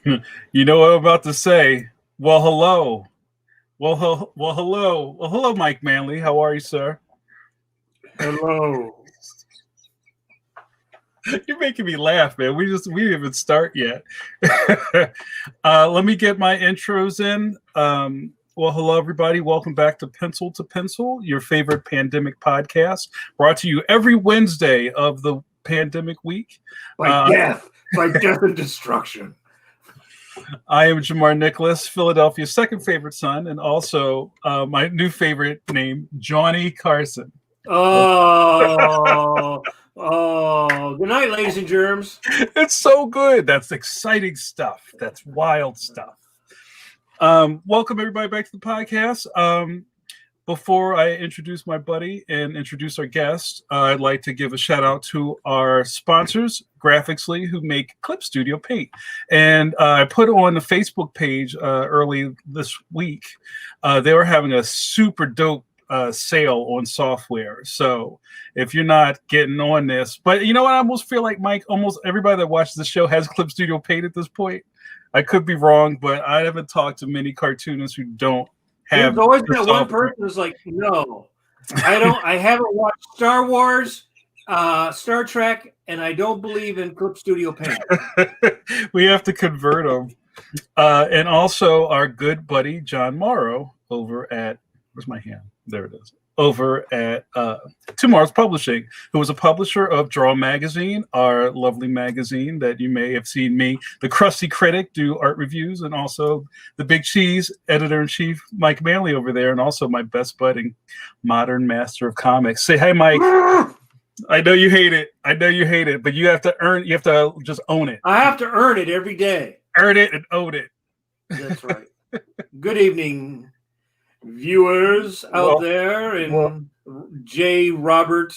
You know what I'm about to say? Well, hello. Well, hello, Mike Manley. How are you, sir? Hello. You're making me laugh, man. We didn't even start yet. Let me get my intros in. Well, hello, everybody. Welcome back to Pencil, your favorite pandemic podcast, brought to you every Wednesday of the pandemic week. By death and destruction. I am Jamar Nicholas, Philadelphia's second favorite son, and also my new favorite name, Johnny Carson. Oh, good night, ladies and germs. It's so good. That's exciting stuff. That's wild stuff. Welcome, everybody, back to the podcast. Before I introduce my buddy and introduce our guest, I'd like to give a shout out to our sponsors, Graphicsly, who make Clip Studio Paint. And I put on the Facebook page early this week. They were having a super dope sale on software. So if you're not getting on this, but you know what? I almost feel like, Mike, almost everybody that watches the show has Clip Studio Paint at this point. I could be wrong, but I haven't talked to many cartoonists who don't. There's always that one person who's like, no, I haven't watched Star Wars, Star Trek, and I don't believe in Clip Studio Paint. We have to convert them. And also our good buddy John Morrow over at, where's my hand? There it is. Over at Tomorrow's Publishing, who was a publisher of Draw Magazine, our lovely magazine that you may have seen me, the crusty critic, do art reviews, and also the Big Cheese editor-in-chief, Mike Manley, over there, and also my best bud and modern master of comics. Say hi, Mike. I know you hate it. But you have to just own it. I have to earn it every day. Earn it and own it. That's right. Good evening, viewers out there, and J. Robert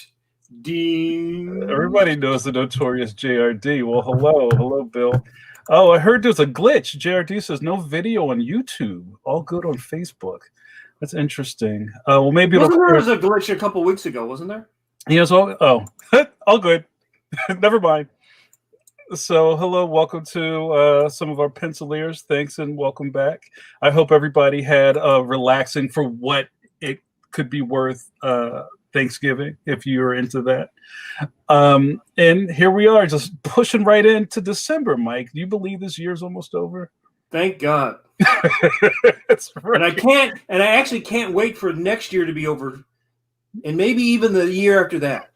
Dean. Everybody knows the notorious JRD. Well, hello, Bill. Oh, I heard there's a glitch. JRD says no video on YouTube. All good on Facebook. That's interesting. Well, maybe there was a glitch a couple weeks ago, wasn't there? Yes. All good. Never mind. So, hello, welcome to some of our pencilers. Thanks and welcome back. I hope everybody had a relaxing, for what it could be worth, Thanksgiving, if you're into that. And here we are, just pushing right into December, Mike. Do you believe this year's almost over? Thank God. That's right. And I actually can't wait for next year to be over, and maybe even the year after that.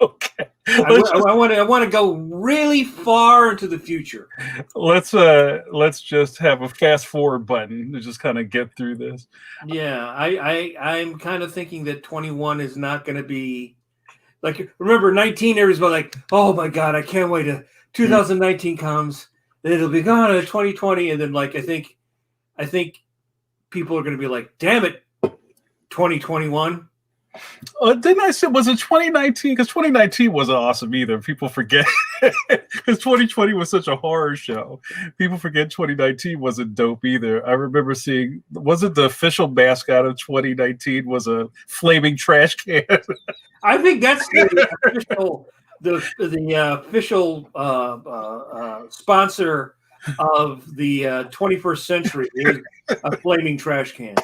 Okay. I want to go really far into the future. Let's just have a fast forward button to just kind of get through this. Yeah, I'm kind of thinking that 21 is not going to be like, remember 19, everybody's like, oh my God, I can't wait till 2019 comes, then it'll be gone in 2020, and then like I think people are going to be like, damn it, 2021. Didn't I say, was it 2019? Because 2019 wasn't awesome either. People forget, because 2020 was such a horror show. People forget 2019 wasn't dope either. I remember seeing, wasn't the official mascot of 2019 was a flaming trash can? I think that's the official sponsor of the 21st century is a flaming trash can.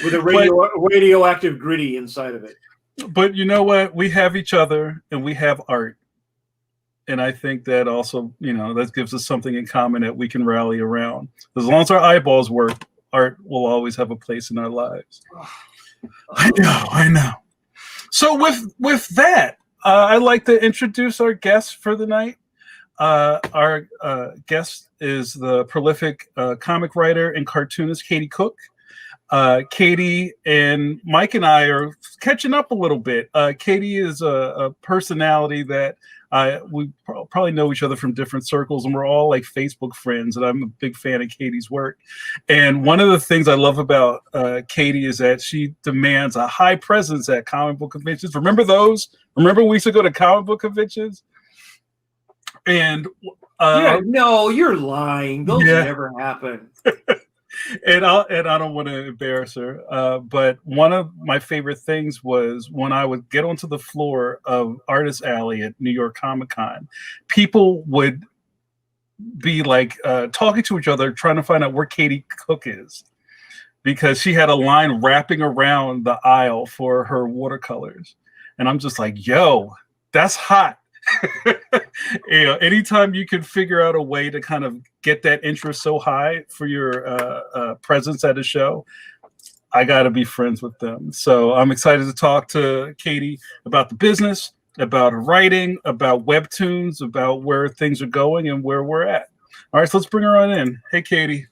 With a radioactive gritty inside of it. But you know what? We have each other and we have art. And I think that also, that gives us something in common that we can rally around. As long as our eyeballs work, art will always have a place in our lives. I know. So with that, I'd like to introduce our guest for the night. Our guest is the prolific comic writer and cartoonist Katie Cook. Katie and Mike and I are catching up a little bit. Katie is a personality that we probably know each other from different circles, and we're all like Facebook friends, and I'm a big fan of Katie's work. And one of the things I love about Katie is that she demands a high presence at comic book conventions. Remember those? Remember we used to go to comic book conventions? And no, you're lying. Those never happen. And I don't want to embarrass her, but one of my favorite things was when I would get onto the floor of Artist Alley at New York Comic Con, people would be like talking to each other, trying to find out where Katie Cook is, because she had a line wrapping around the aisle for her watercolors. And I'm just like, yo, that's hot. You know, anytime you can figure out a way to kind of get that interest so high for your presence at a show, I got to be friends with them. So I'm excited to talk to Katie about the business, about her writing, about webtoons, about where things are going and where we're at. All right, so let's bring her on in. Hey, Katie.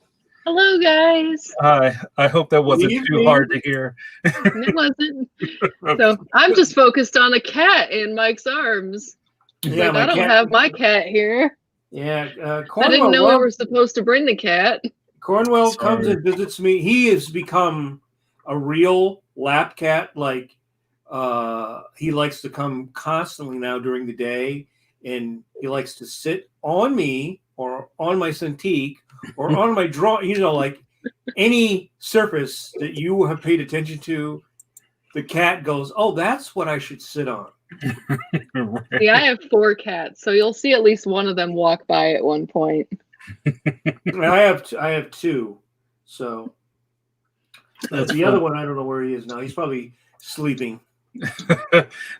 Hello, guys. Hi. I hope that wasn't too hard to hear. It wasn't. So I'm just focused on a cat in Mike's arms. Yeah, like, I don't have my cat here. Yeah, I didn't know we were supposed to bring the cat. Cornwell comes and visits me. He has become a real lap cat. Like, he likes to come constantly now during the day, and he likes to sit on me or on my Cintiq or on my draw. You know, like any surface that you have paid attention to, the cat goes, "Oh, that's what I should sit on." Right. See, I have 4 cats, so you'll see at least one of them walk by at one point. I have 2, so that's the other one. I don't know where he is now. He's probably sleeping.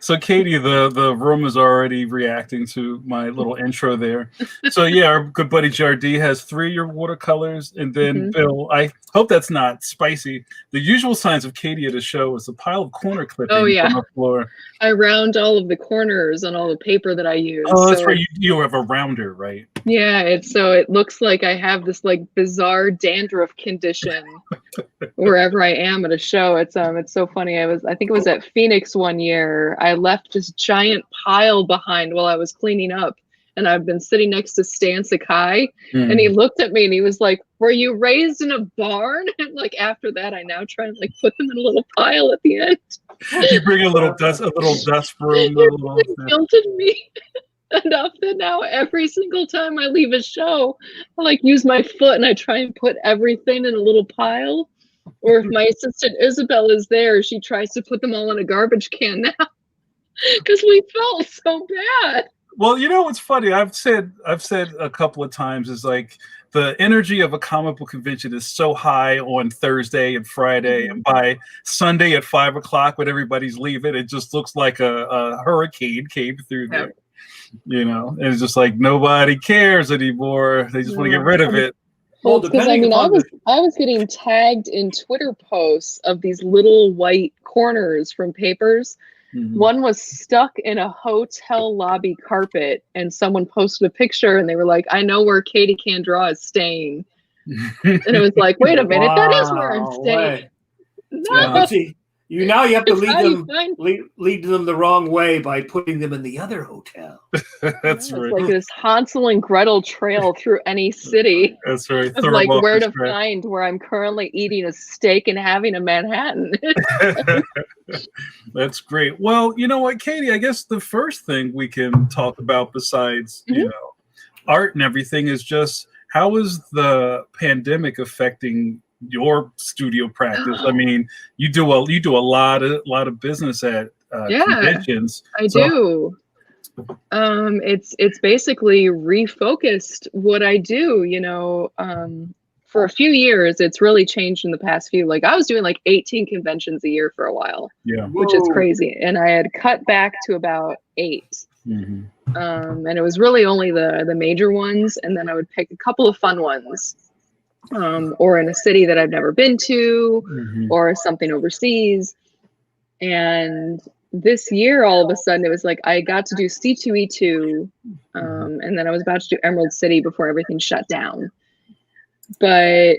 So Katie, the room is already reacting to my little intro there. So yeah, our good buddy JRD has 3 of your watercolors, and then Bill, I hope that's not spicy. The usual signs of Katie at a show is a pile of corner clippings on the floor. I round all of the corners on all the paper that I use. Oh, that's right. You have a rounder, right? Yeah, it looks like I have this like bizarre dandruff condition wherever I am at a show. It's so funny. I think it was at Phoenix one year. I left this giant pile behind while I was cleaning up, and I've been sitting next to Stan Sakai, and he looked at me and he was like, "Were you raised in a barn?" And like after that, I now try and like put them in a little pile at the end. You bring a little dust broom. It guilted me enough that now every single time I leave a show, I like use my foot and I try and put everything in a little pile. Or if my assistant Isabel is there, she tries to put them all in a garbage can now because we felt so bad. Well, you know what's funny? I've said a couple of times is like the energy of a comic book convention is so high on Thursday and Friday, and by Sunday at 5 o'clock when everybody's leaving, it just looks like a hurricane came through there. You know, and it's just like nobody cares anymore. They just want to get rid of it. Well, because I mean, I was getting tagged in Twitter posts of these little white corners from papers. One was stuck in a hotel lobby carpet, and someone posted a picture, and they were like, "I know where Katie Can Draw is staying," and it was like, "Wait a minute, that is where I'm staying." No. See, you have to lead them the wrong way by putting them in the other hotel. That's right. It's like this Hansel and Gretel trail through any city. That's right. Of like where to find where I'm currently eating a steak and having a Manhattan. That's great. Well, you know what, Katie, I guess the first thing we can talk about besides, you know, art and everything is just how is the pandemic affecting your studio practice? I mean, you do a lot of business at conventions. I do. It's basically refocused what I do. You know, for a few years, it's really changed in the past few. Like I was doing like 18 conventions a year for a while, which is crazy, and I had cut back to about 8. And it was really only the major ones, and then I would pick a couple of fun ones. Or in a city that I've never been to, or something overseas. And this year, all of a sudden, it was like I got to do C2E2, and then I was about to do Emerald City before everything shut down. But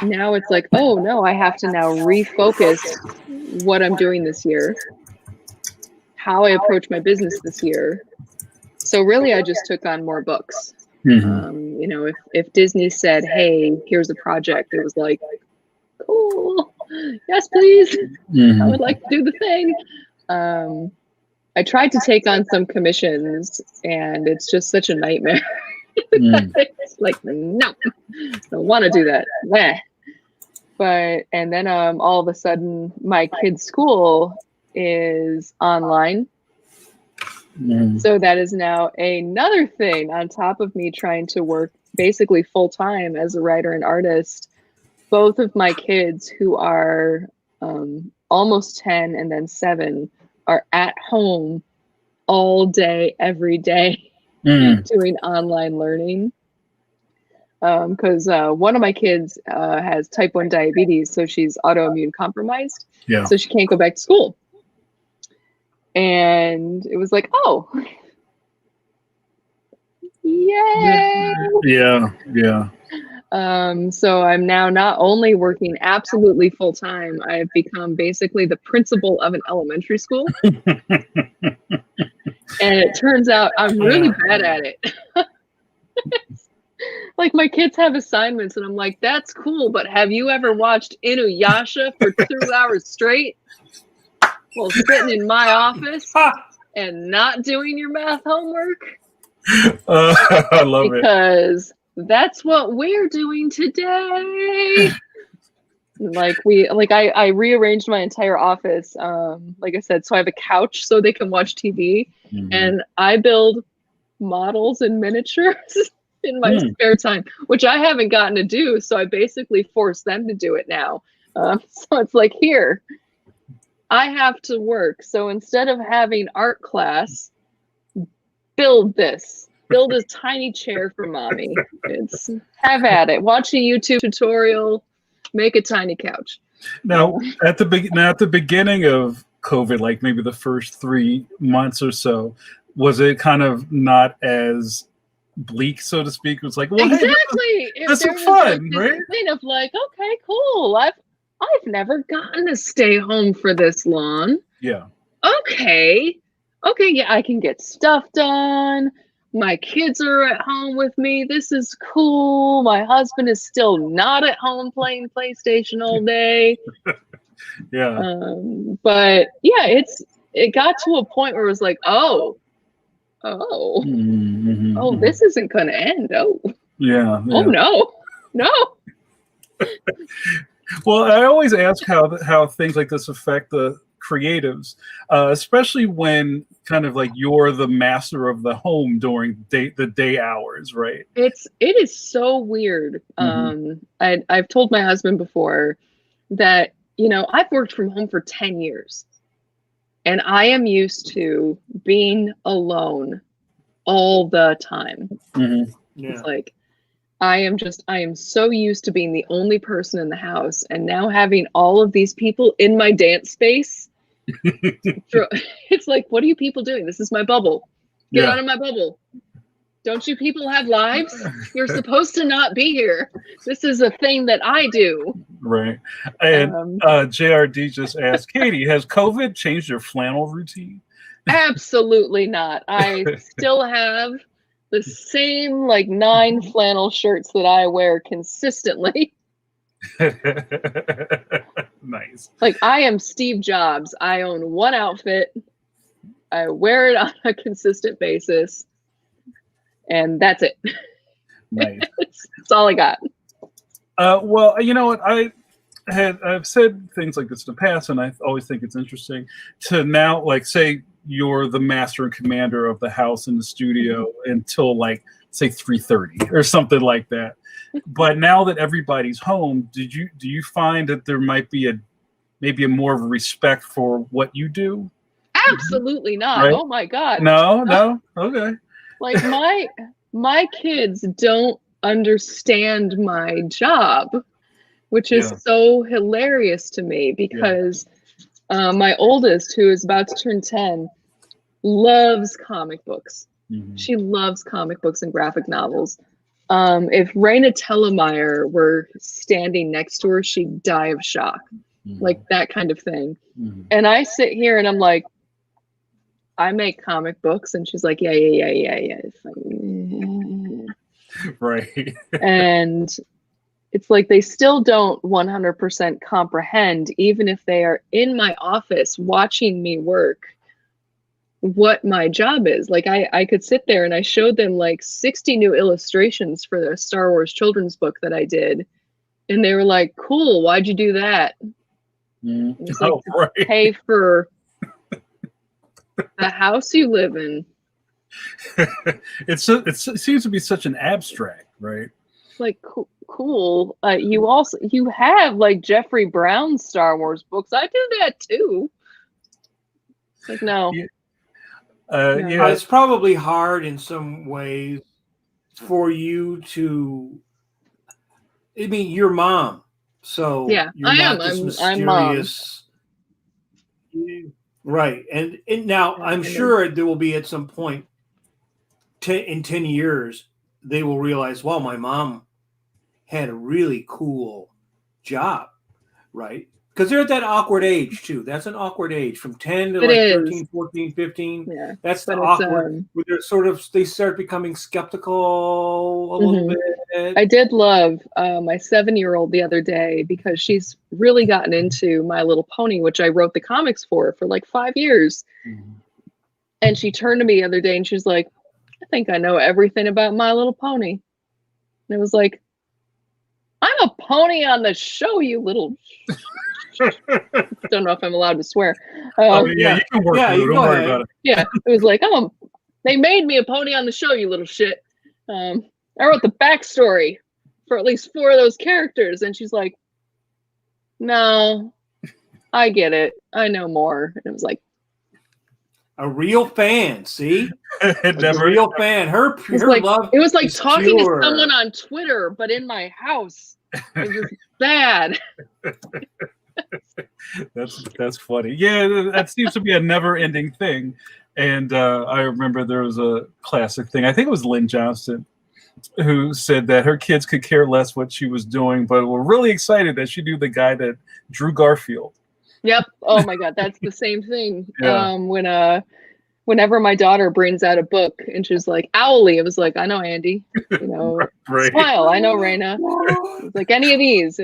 now it's like, oh no, I have to now refocus what I'm doing this year, how I approach my business this year. So really, I just took on more books. You know, if Disney said, "Hey, here's a project," it was like, "Cool, yes, please. I would like to do the thing." I tried to take on some commissions, and it's just such a nightmare. It's like, no, I don't want to do that. Meh. And then all of a sudden, my kid's school is online. So that is now another thing on top of me trying to work basically full time as a writer and artist. Both of my kids, who are almost 10 and then 7, are at home all day, every day, doing online learning. Because one of my kids has type 1 diabetes, so she's autoimmune compromised. Yeah. So she can't go back to school. And it was like, oh, yay! Yeah. So I'm now not only working absolutely full time, I've become basically the principal of an elementary school. And it turns out I'm really bad at it. Like, my kids have assignments and I'm like, that's cool, but have you ever watched Inuyasha for 2 hours straight while sitting in my office and not doing your math homework? I love because that's what we're doing today. I rearranged my entire office, like I said, so I have a couch so they can watch TV, and I build models and miniatures in my spare time, which I haven't gotten to do, so I basically force them to do it now. So it's like, here, I have to work, so instead of having art class, build this. Build a tiny chair for mommy. It's have at it. Watch a YouTube tutorial. Make a tiny couch. Now, at the beginning of COVID, like maybe the first 3 months or so, was it kind of not as bleak, so to speak? It was like, well, exactly. Hey, this is fun, right? Kind of like, okay, cool. I've never gotten to stay home for this long. Yeah. Okay, yeah, I can get stuff done. My kids are at home with me. This is cool. My husband is still not at home playing PlayStation all day. Yeah. But yeah, it got to a point where it was like, oh, this isn't gonna end. Oh, yeah. Oh no. Well, I always ask how things like this affect the creatives, especially when kind of like you're the master of the home during the day hours, right? It is so weird. I've told my husband before that, I've worked from home for 10 years and I am used to being alone all the time. Yeah. It's like, I am so used to being the only person in the house, and now having all of these people in my dance space. It's like, what are you people doing? This is my bubble. Get out of my bubble. Don't you people have lives? You're supposed to not be here. This is a thing that I do. Right. And JRD just asked, Katie, has COVID changed your flannel routine? Absolutely not. I still have the same 9 flannel shirts that I wear consistently. Nice. Like, I am Steve Jobs. I own one outfit. I wear it on a consistent basis. And that's it. Nice. That's all I got. Well, you know what? I've said things like this in the past, and I always think it's interesting to now, say you're the master and commander of the house and the studio until say 3:30 or something like that. But now that everybody's home, do you find that there might be maybe a more of a respect for what you do? Absolutely not. Right? Oh my God. No. Okay. My kids don't understand my job, which is so hilarious to me because my oldest, who is about to turn 10, loves comic books. She loves comic books and graphic novels. If Raina Tellemeier were standing next to her, she'd die of shock, that kind of thing. And I sit here and I'm like, I make comic books, and she's like, yeah. It's like, right. And it's like they still don't 100% comprehend, even if they are in my office watching me work, what my job is. I could sit there and I showed them 60 new illustrations for the Star Wars children's book that I did. And they were like, cool, why'd you do that? It's right. pay for The house you live in. It seems to be such an abstract, right? Like cool. You have like Jeffrey Brown's Star Wars books. I do that too. It's like no. Yeah. No. It's probably hard in some ways for you to. I mean, your mom, so Yeah, you're I not am. this I'm mom. mysterious, right? And now I'm sure there will be at some point, in 10 years, they will realize, wow, my mom had a really cool job, right? Because they're at that awkward age too. That's an awkward age from 10 to It like is. 13, 14, 15. Yeah, that's the but awkward where they start becoming skeptical a little bit. I did love my 7-year-old the other day because she's really gotten into My Little Pony, which I wrote the comics for like 5 years. And she turned to me the other day and she's like, I think I know everything about My Little Pony. And it was like, I'm a pony on the show, you little. Don't know if I'm allowed to swear. You can work through it. Don't worry about it. Yeah, it was like, they made me a pony on the show, you little shit. I wrote the backstory for at least 4 of those characters. And she's like, no, I get it. I know more. And it was like, a real fan, see? A real fan. Her love. It was like talking pure. to someone on Twitter, but in my house. It was bad. That's funny. Yeah, that seems to be a never-ending thing. And I remember there was a classic thing. I think it was Lynn Johnston who said that her kids could care less what she was doing, but were really excited that she knew the guy that drew Garfield. Yep. Oh my God, that's the same thing. Yeah. Whenever my daughter brings out a book and she's like, Owly, it was like, I know Andy. You know, right. Smile, I know Raina. It's like any of these.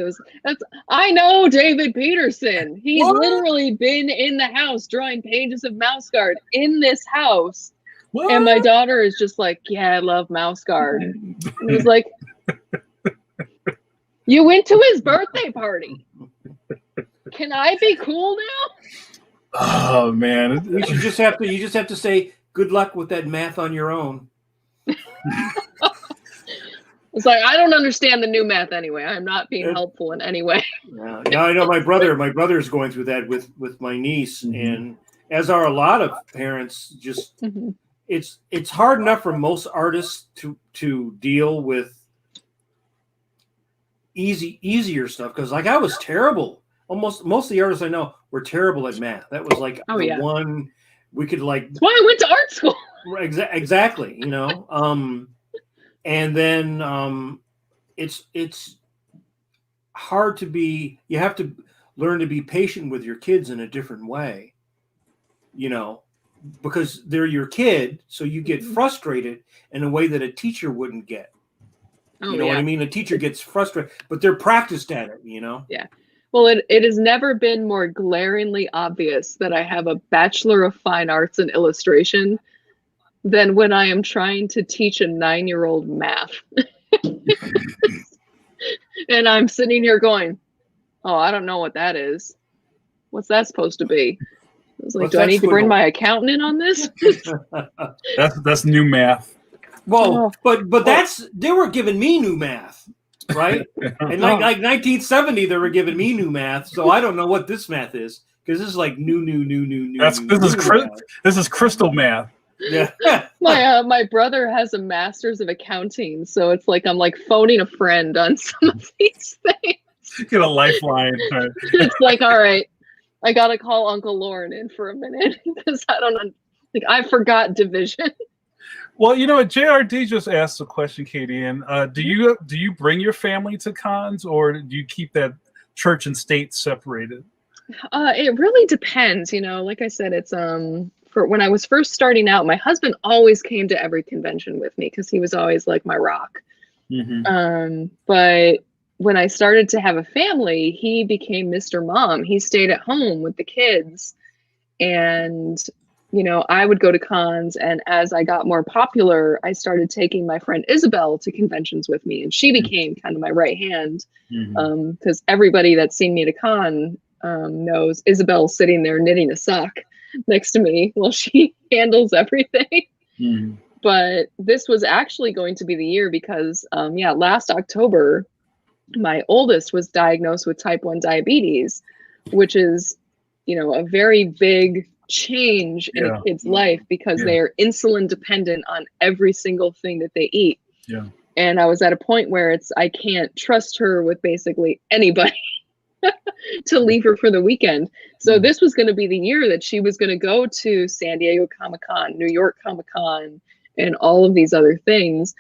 I know David Peterson. He's literally been in the house drawing pages of Mouse Guard in this house. What? And my daughter is just like, yeah, I love Mouse Guard. And it was like, you went to his birthday party. Can I be cool now? Oh man! You just have to say good luck with that math on your own. It's like I don't understand the new math anyway. I'm not being helpful in any way. Yeah, I know my brother's going through that with my niece, and as are a lot of parents. Just it's hard enough for most artists to deal with easier stuff because like I was terrible. Most of the artists I know were terrible at math. That was like one we could like. That's why I went to art school. Exactly, you know. And then it's hard to be. You have to learn to be patient with your kids in a different way, you know, because they're your kid, so you get frustrated in a way that a teacher wouldn't get. You know what I mean? A teacher gets frustrated, but they're practiced at it, you know. Yeah. Well, it has never been more glaringly obvious that I have a Bachelor of Fine Arts in illustration than when I am trying to teach a 9-year-old math. And I'm sitting here going, oh, I don't know what that is. What's that supposed to be? I was like, do I need to bring my accountant in on this? That's new math. Well, but they were giving me new math. Right? And like 1970, they were giving me new math, so I don't know what this math is because this is like new. This is crystal math. Yeah. My brother has a master's of accounting, so it's like I'm like phoning a friend on some of these things. Get a lifeline. It's like, all right, I gotta call Uncle Lauren in for a minute because I forgot division. Well, you know what, JRD just asked a question, Katie, and do you bring your family to cons or do you keep that church and state separated? It really depends, you know. Like I said, it's for when I was first starting out, my husband always came to every convention with me because he was always like my rock. But when I started to have a family, he became Mr. Mom. He stayed at home with the kids, and you know, I would go to cons, and as I got more popular, I started taking my friend Isabel to conventions with me, and she became kind of my right hand because everybody that's seen me at a con knows Isabel's sitting there knitting a sock. next to me while she handles everything. Mm. But this was actually going to be the year because, last October, my oldest was diagnosed with type 1 diabetes, which is, a very big change in a kid's life because they are insulin dependent on every single thing that they eat. Yeah. And I was at a point where I can't trust her with basically anybody to leave her for the weekend. So this was going to be the year that she was going to go to San Diego Comic-Con, New York Comic-Con, and all of these other things.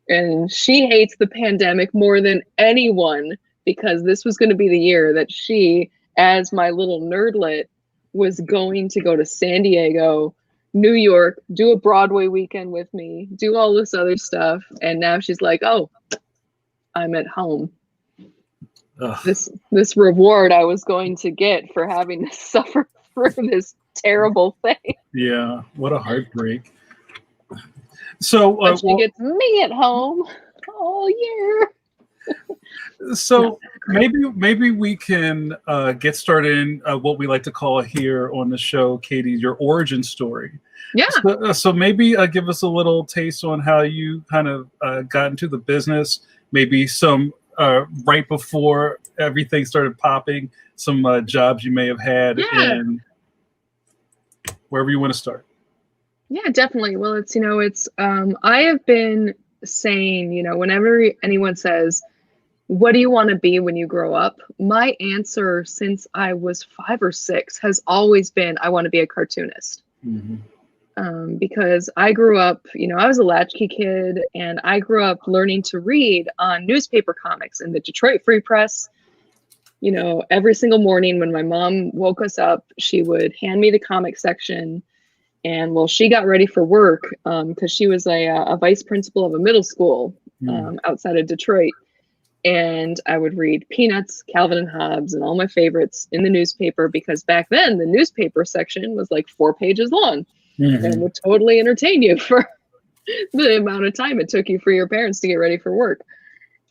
And she hates the pandemic more than anyone because this was going to be the year that she, as my little nerdlet, was going to go to San Diego, New York, do a Broadway weekend with me, do all this other stuff. And now she's like, oh, I'm at home. Ugh. This reward I was going to get for having to suffer through this terrible thing. Yeah, what a heartbreak. So but she gets me at home all year. So maybe we can get started in what we like to call here on the show, Katie, your origin story. Yeah. So maybe give us a little taste on how you kind of got into the business. Maybe some right before everything started popping, some jobs you may have had, and wherever you want to start. Yeah, definitely. Well, it's I have been saying, whenever anyone says, what do you want to be when you grow up? My answer since I was 5 or 6 has always been, I want to be a cartoonist. Mm-hmm. Because I grew up, I was a latchkey kid, and I grew up learning to read on newspaper comics in the Detroit Free Press. Every single morning when my mom woke us up, she would hand me the comic section. And well, she got ready for work because she was a vice principal of a middle school outside of Detroit. And I would read Peanuts, Calvin and Hobbes, and all my favorites in the newspaper because back then the newspaper section was like 4 pages long and would totally entertain you for the amount of time it took you for your parents to get ready for work.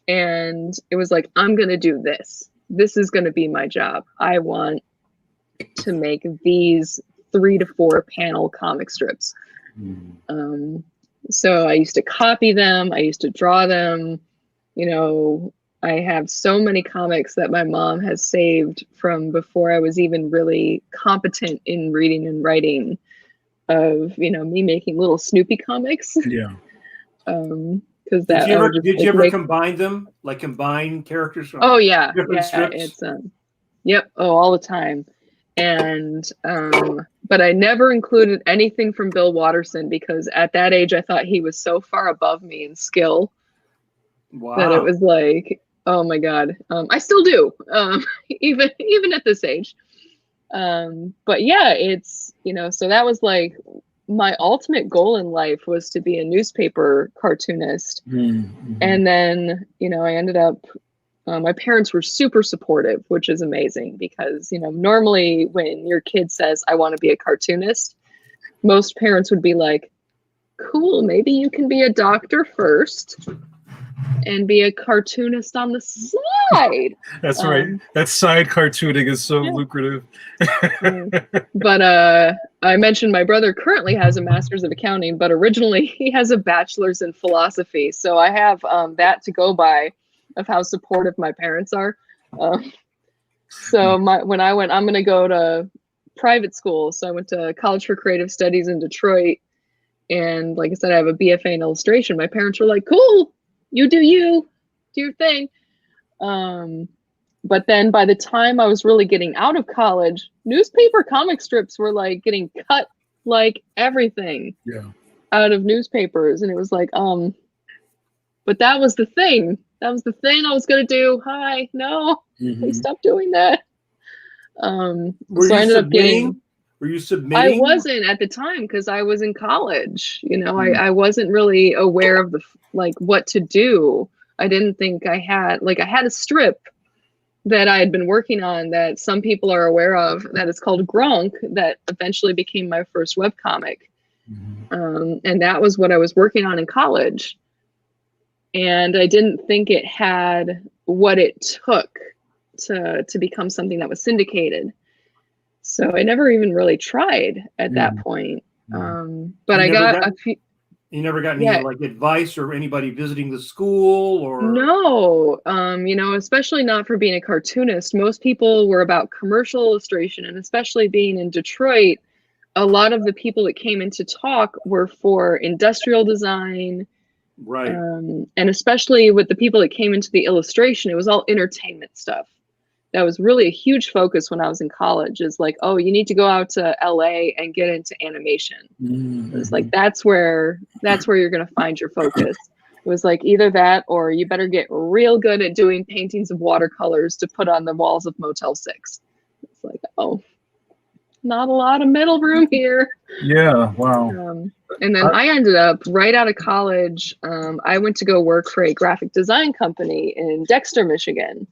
And it was like, I'm going to do this. This is going to be my job. I want to make these 3 to 4 panel comic strips. So I used to copy them. I used to draw them. I have so many comics that my mom has saved from before I was even really competent in reading and writing of, me making little Snoopy comics. Yeah. Because did you ever combine them? Like combine characters from different strips? It's all the time. And but I never included anything from Bill Watterson because at that age I thought he was so far above me in skill that it was like, oh my god. I still do, even at this age. But yeah, it's so that was like my ultimate goal in life was to be a newspaper cartoonist. And then I ended up my parents were super supportive, which is amazing because, normally when your kid says, I want to be a cartoonist, most parents would be like, cool, maybe you can be a doctor first and be a cartoonist on the side. That's right. That side cartooning is so lucrative. But I mentioned my brother currently has a master's of accounting, but originally he has a bachelor's in philosophy. So I have that to go by of how supportive my parents are. So when I went, I'm going to go to private school. So I went to College for Creative Studies in Detroit. And like I said, I have a BFA in illustration. My parents were like, cool, you do your thing. But then by the time I was really getting out of college, newspaper comic strips were like getting cut like everything out of newspapers. And it was like, but that was the thing. That was the thing I was going to do. Hi, no, please stop doing that. Were you submitting? I wasn't at the time because I was in college. I wasn't really aware of what to do. I didn't think I had a strip that I had been working on that some people are aware of that is called Gronk that eventually became my first webcomic. And that was what I was working on in college. And I didn't think it had what it took to become something that was syndicated. So I never even really tried at that point. But I got a few. You never got any like advice or anybody visiting the school or? No, you know, especially not for being a cartoonist. Most people were about commercial illustration, and especially being in Detroit, a lot of the people that came in to talk were for industrial design. Right. And especially with the people that came into the illustration, it was all entertainment stuff. That was really a huge focus when I was in college, is like, oh, you need to go out to LA and get into animation. It was like, that's where you're going to find your focus. It was like either that, or you better get real good at doing paintings of watercolors to put on the walls of Motel 6. It's like, oh, not a lot of middle room here. Yeah, wow. And then I ended up right out of college. I went to go work for a graphic design company in Dexter, Michigan.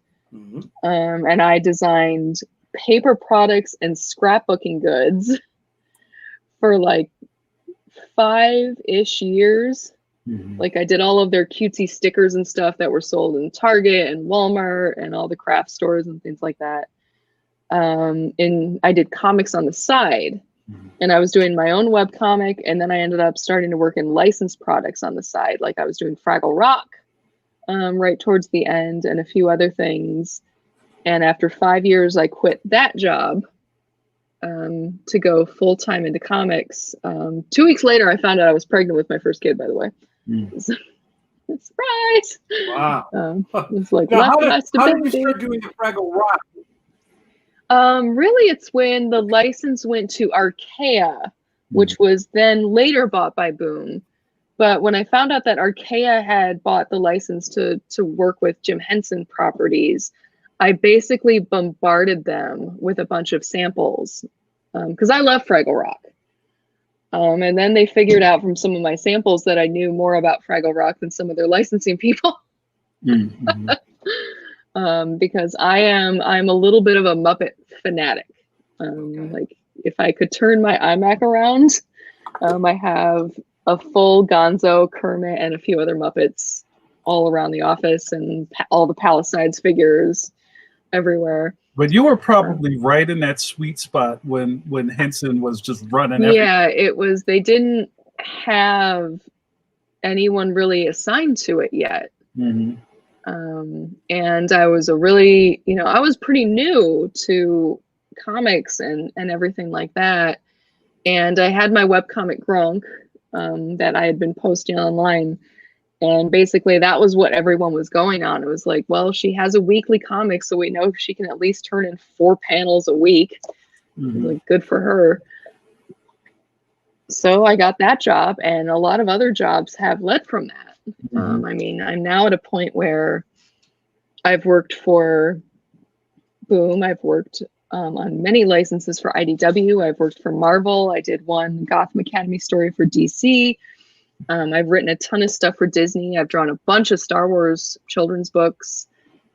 And I designed paper products and scrapbooking goods for like 5-ish years. Like I did all of their cutesy stickers and stuff that were sold in Target and Walmart and all the craft stores and things like that. And I did comics on the side, and I was doing my own webcomic, and then I ended up starting to work in licensed products on the side. Like I was doing Fraggle Rock right towards the end and a few other things. And after 5 years, I quit that job to go full-time into comics. 2 weeks later, I found out I was pregnant with my first kid, by the way. Surprise! Wow. It's like, now, how did you start doing the Fraggle Rock? Really, it's when the license went to Archaea, which was then later bought by Boom. But when I found out that Archaea had bought the license to work with Jim Henson properties, I basically bombarded them with a bunch of samples because I love Fraggle Rock. And then they figured out from some of my samples that I knew more about Fraggle Rock than some of their licensing people. Because I'm a little bit of a Muppet fanatic. Like if I could turn my iMac around, I have a full Gonzo, Kermit, and a few other Muppets all around the office, and all the Palisades figures everywhere. But you were probably right in that sweet spot when Henson was just running everything. Yeah, it was. They didn't have anyone really assigned to it yet. And I was I was pretty new to comics and everything like that. And I had my webcomic Gronk that I had been posting online. And basically that was what everyone was going on. It was like, well, she has a weekly comic, so we know she can at least turn in 4 panels a week. Like, good for her. So I got that job, and a lot of other jobs have led from that. I mean, I'm now at a point where I've worked for Boom. I've worked on many licenses for IDW. I've worked for Marvel. I did one Gotham Academy story for DC. I've written a ton of stuff for Disney. I've drawn a bunch of Star Wars children's books.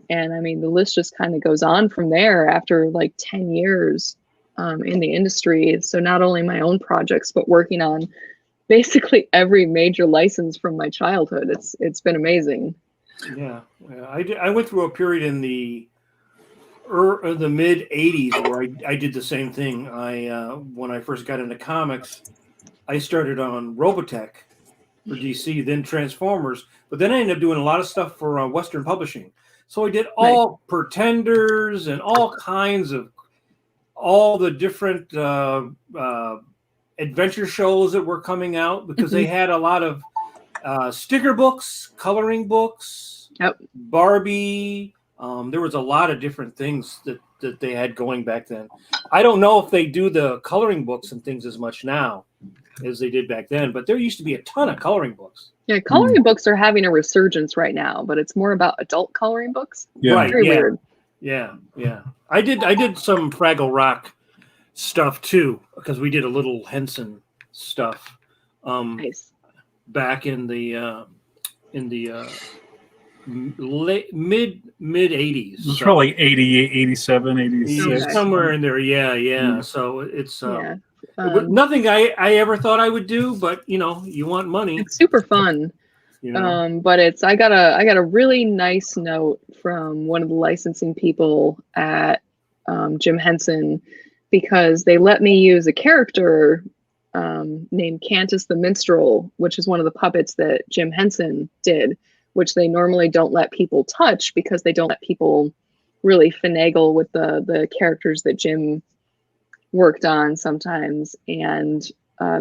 And I mean, the list just kind of goes on from there after like 10 years in the industry. So not only my own projects, but working on basically every major license from my childhood. It's been amazing. Yeah. I went through a period in the mid 80s where I did the same thing. When I first got into comics, I started on Robotech for DC, then Transformers, but then I ended up doing a lot of stuff for Western Publishing. So I did all Pretenders and all kinds of all the different adventure shows that were coming out, because they had a lot of sticker books, coloring books, Barbie. There was a lot of different things that they had going back then. I don't know if they do the coloring books and things as much now as they did back then, but there used to be a ton of coloring books. Yeah, coloring books are having a resurgence right now, but it's more about adult coloring books. Yeah. Right. Very weird. Yeah. I did some Fraggle Rock stuff too, because we did a little Henson stuff Nice. back in the late mid 80s. It was probably 88, 87, 86. Somewhere in there. Yeah. So it's nothing I ever thought I would do, but you want money. It's super fun. But I got a really nice note from one of the licensing people at Jim Henson because they let me use a character named Cantus the Minstrel, which is one of the puppets that Jim Henson did, which they normally don't let people touch because they don't let people really finagle with the characters that Jim worked on sometimes. And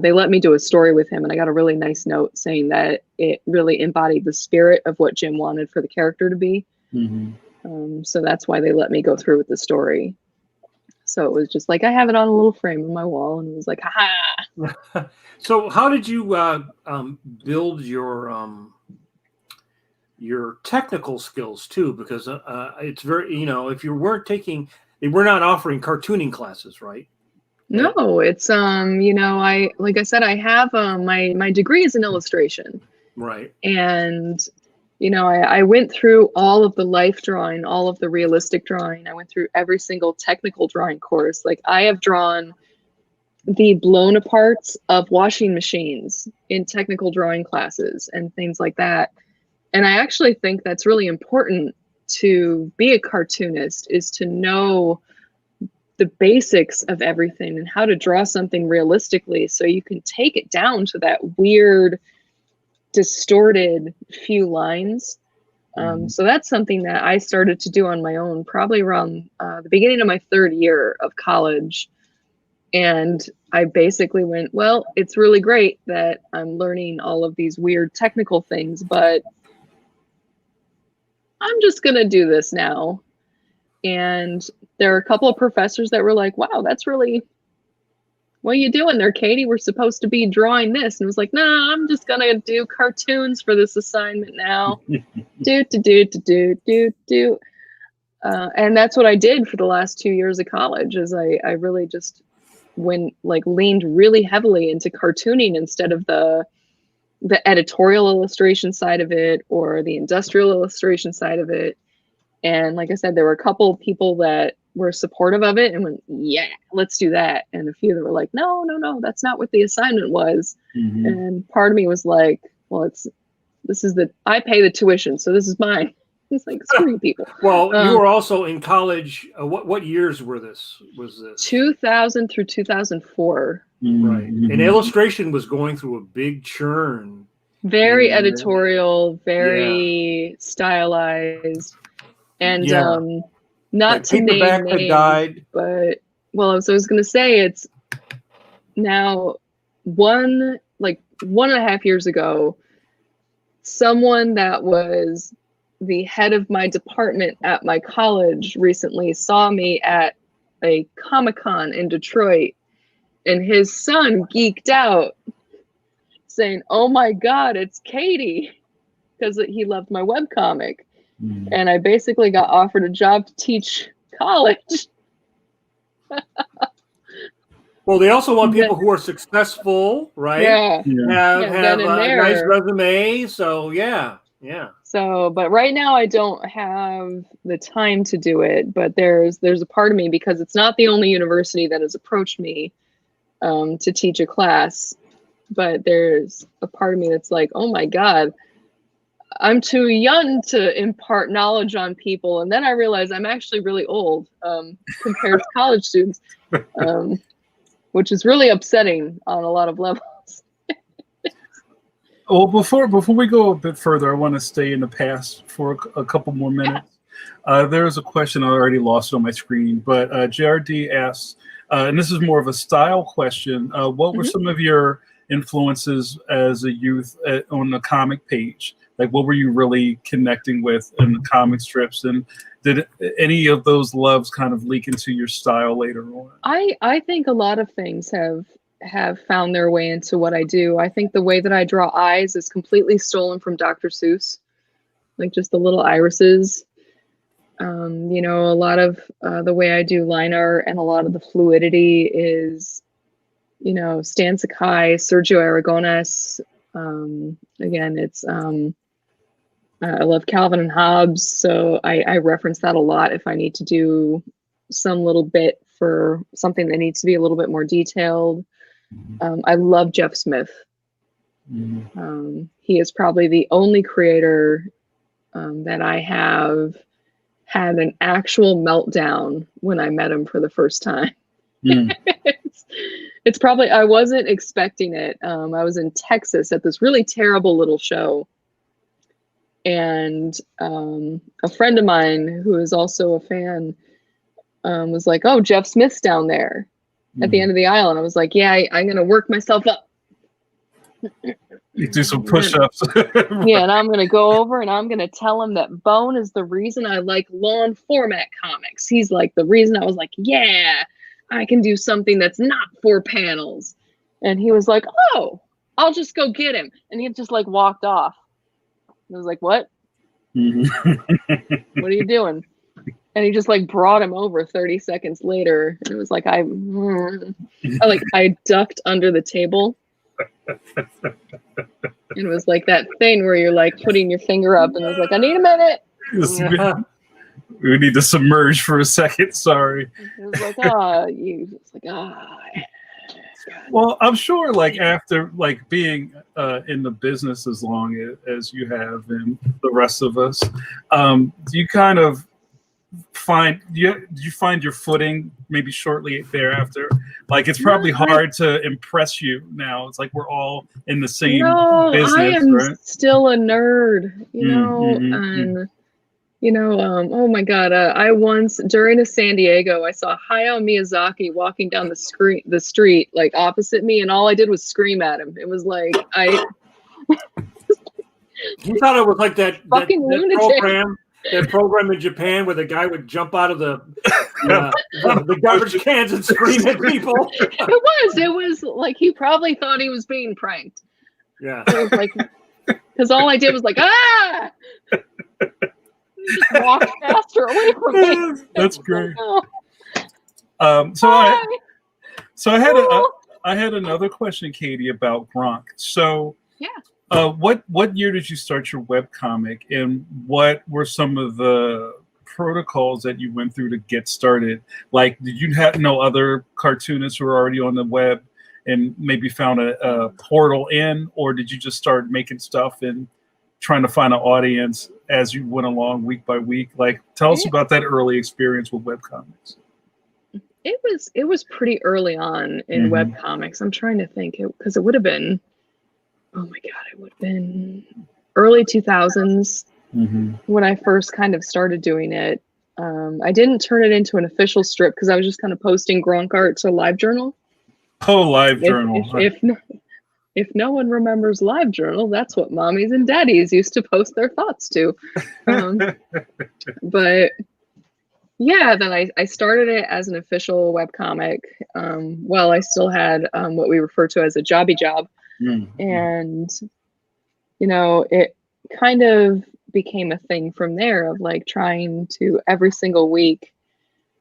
they let me do a story with him, and I got a really nice note saying that it really embodied the spirit of what Jim wanted for the character to be. So that's why they let me go through with the story. So it was just like, I have it on a little frame on my wall, and it was like, haha. So how did you build your technical skills too? Because it's very, you know, if you weren't taking, we're not offering cartooning classes, right? No, it's you know, like I said, I have my degree is in illustration. Right. And you know, I went through all of the life drawing, all of the realistic drawing. I went through every single technical drawing course. Like, I have drawn the blown aparts of washing machines in technical drawing classes and things like that. And I actually think that's really important to be a cartoonist, is to know the basics of everything and how to draw something realistically so you can take it down to that weird, distorted few lines. So that's something that I started to do on my own probably around the beginning of my 3rd year of college. And I basically went, well, it's really great that I'm learning all of these weird technical things, but I'm just going to do this now. And there are a couple of professors that were like, wow, that's really, what are you doing there, Katie? We're supposed to be drawing this. And it was like, no, I'm just going to do cartoons for this assignment now. And that's what I did for the last 2 years of college, is I really just leaned really heavily into cartooning instead of the editorial illustration side of it or the industrial illustration side of it. And like I said, there were a couple of people that were supportive of it and went, yeah, let's do that. And a few that were like, no, that's not what the assignment was. And part of me was like, well, I pay the tuition, so this is mine. It's like, screw you people. Well, you were also in college. What years was this? 2000 through 2004. Right. And illustration was going through a big churn. Very editorial, very stylized. And not like to name names, died. But well, so I was gonna say, it's now 1.5 years ago, someone that was the head of my department at my college recently saw me at a Comic-Con in Detroit, and his son geeked out saying, oh my God, it's Katie, because he loved my webcomic. And I basically got offered a job to teach college. Well, they also want people who are successful, right? Yeah. Have a nice resume. So yeah. So, but right now I don't have the time to do it. But there's a part of me, because it's not the only university that has approached me to teach a class. But there's a part of me that's like, oh my God, I'm too young to impart knowledge on people. And then I realized I'm actually really old compared to college students, which is really upsetting on a lot of levels. Well, before we go a bit further, I want to stay in the past for a couple more minutes. There's a question I already lost on my screen, but JRD asks, and this is more of a style question, what were some of your influences as a youth on the comic page? Like, what were you really connecting with in the comic strips? And did any of those loves kind of leak into your style later on? I think a lot of things have found their way into what I do. I think the way that I draw eyes is completely stolen from Dr. Seuss, like just the little irises. You know, a lot of the way I do line art and a lot of the fluidity is, you know, Stan Sakai, Sergio Aragonés. Again, it's I love Calvin and Hobbes, so I reference that a lot if I need to do some little bit for something that needs to be a little bit more detailed. I love Jeff Smith. He is probably the only creator that I have had an actual meltdown when I met him for the first time. Mm. It's probably, I wasn't expecting it. I was in Texas at this really terrible little show. And a friend of mine who is also a fan was like, oh, Jeff Smith's down there at the end of the aisle. And I was like, yeah, I'm going to work myself up. You do some push-ups. Yeah, and I'm going to go over and I'm going to tell him that Bone is the reason I like long format comics. He's like the reason. I was like, yeah, I can do something that's not 4 panels. And he was like, oh, I'll just go get him. And he just like walked off. I was like, what? What are you doing? And he just like brought him over 30 seconds later. And it was like, I ducked under the table. And it was like that thing where you're like putting your finger up and it was like, I need a minute. We need to submerge for a second. Sorry. It was like, it's like, yeah. Well, I'm sure like after like being in the business as long as you have and the rest of us, you kind of you find your footing maybe shortly thereafter. Like it's probably hard to impress you now. It's like we're all in the same business, I am right? still a nerd, and oh my God, I once during a San Diego, I saw Hayao Miyazaki walking down the street like opposite me, and all I did was scream at him. It was like You thought it was like that lunatic. That program in Japan where the guy would jump out of the garbage cans and scream at people. It was like he probably thought he was being pranked. Yeah. It was like, because all I did was like, just walk faster away from me. That's great. Like, I had another question, Katie, about Gronk. So yeah. What year did you start your webcomic, and what were some of the protocols that you went through to get started? Like, did you know other cartoonists who were already on the web and maybe found a portal in, or did you just start making stuff and trying to find an audience as you went along week by week? Like, tell us about that early experience with webcomics. It was pretty early on in webcomics. I'm trying to think, because it would have been, oh my God, it would have been early 2000s when I first kind of started doing it. I didn't turn it into an official strip because I was just kind of posting Gronk art to LiveJournal. Oh, LiveJournal. If no one remembers LiveJournal, that's what mommies and daddies used to post their thoughts to. But yeah, then I started it as an official webcomic while I still had what we refer to as a jobby job. And, it kind of became a thing from there of like trying to every single week.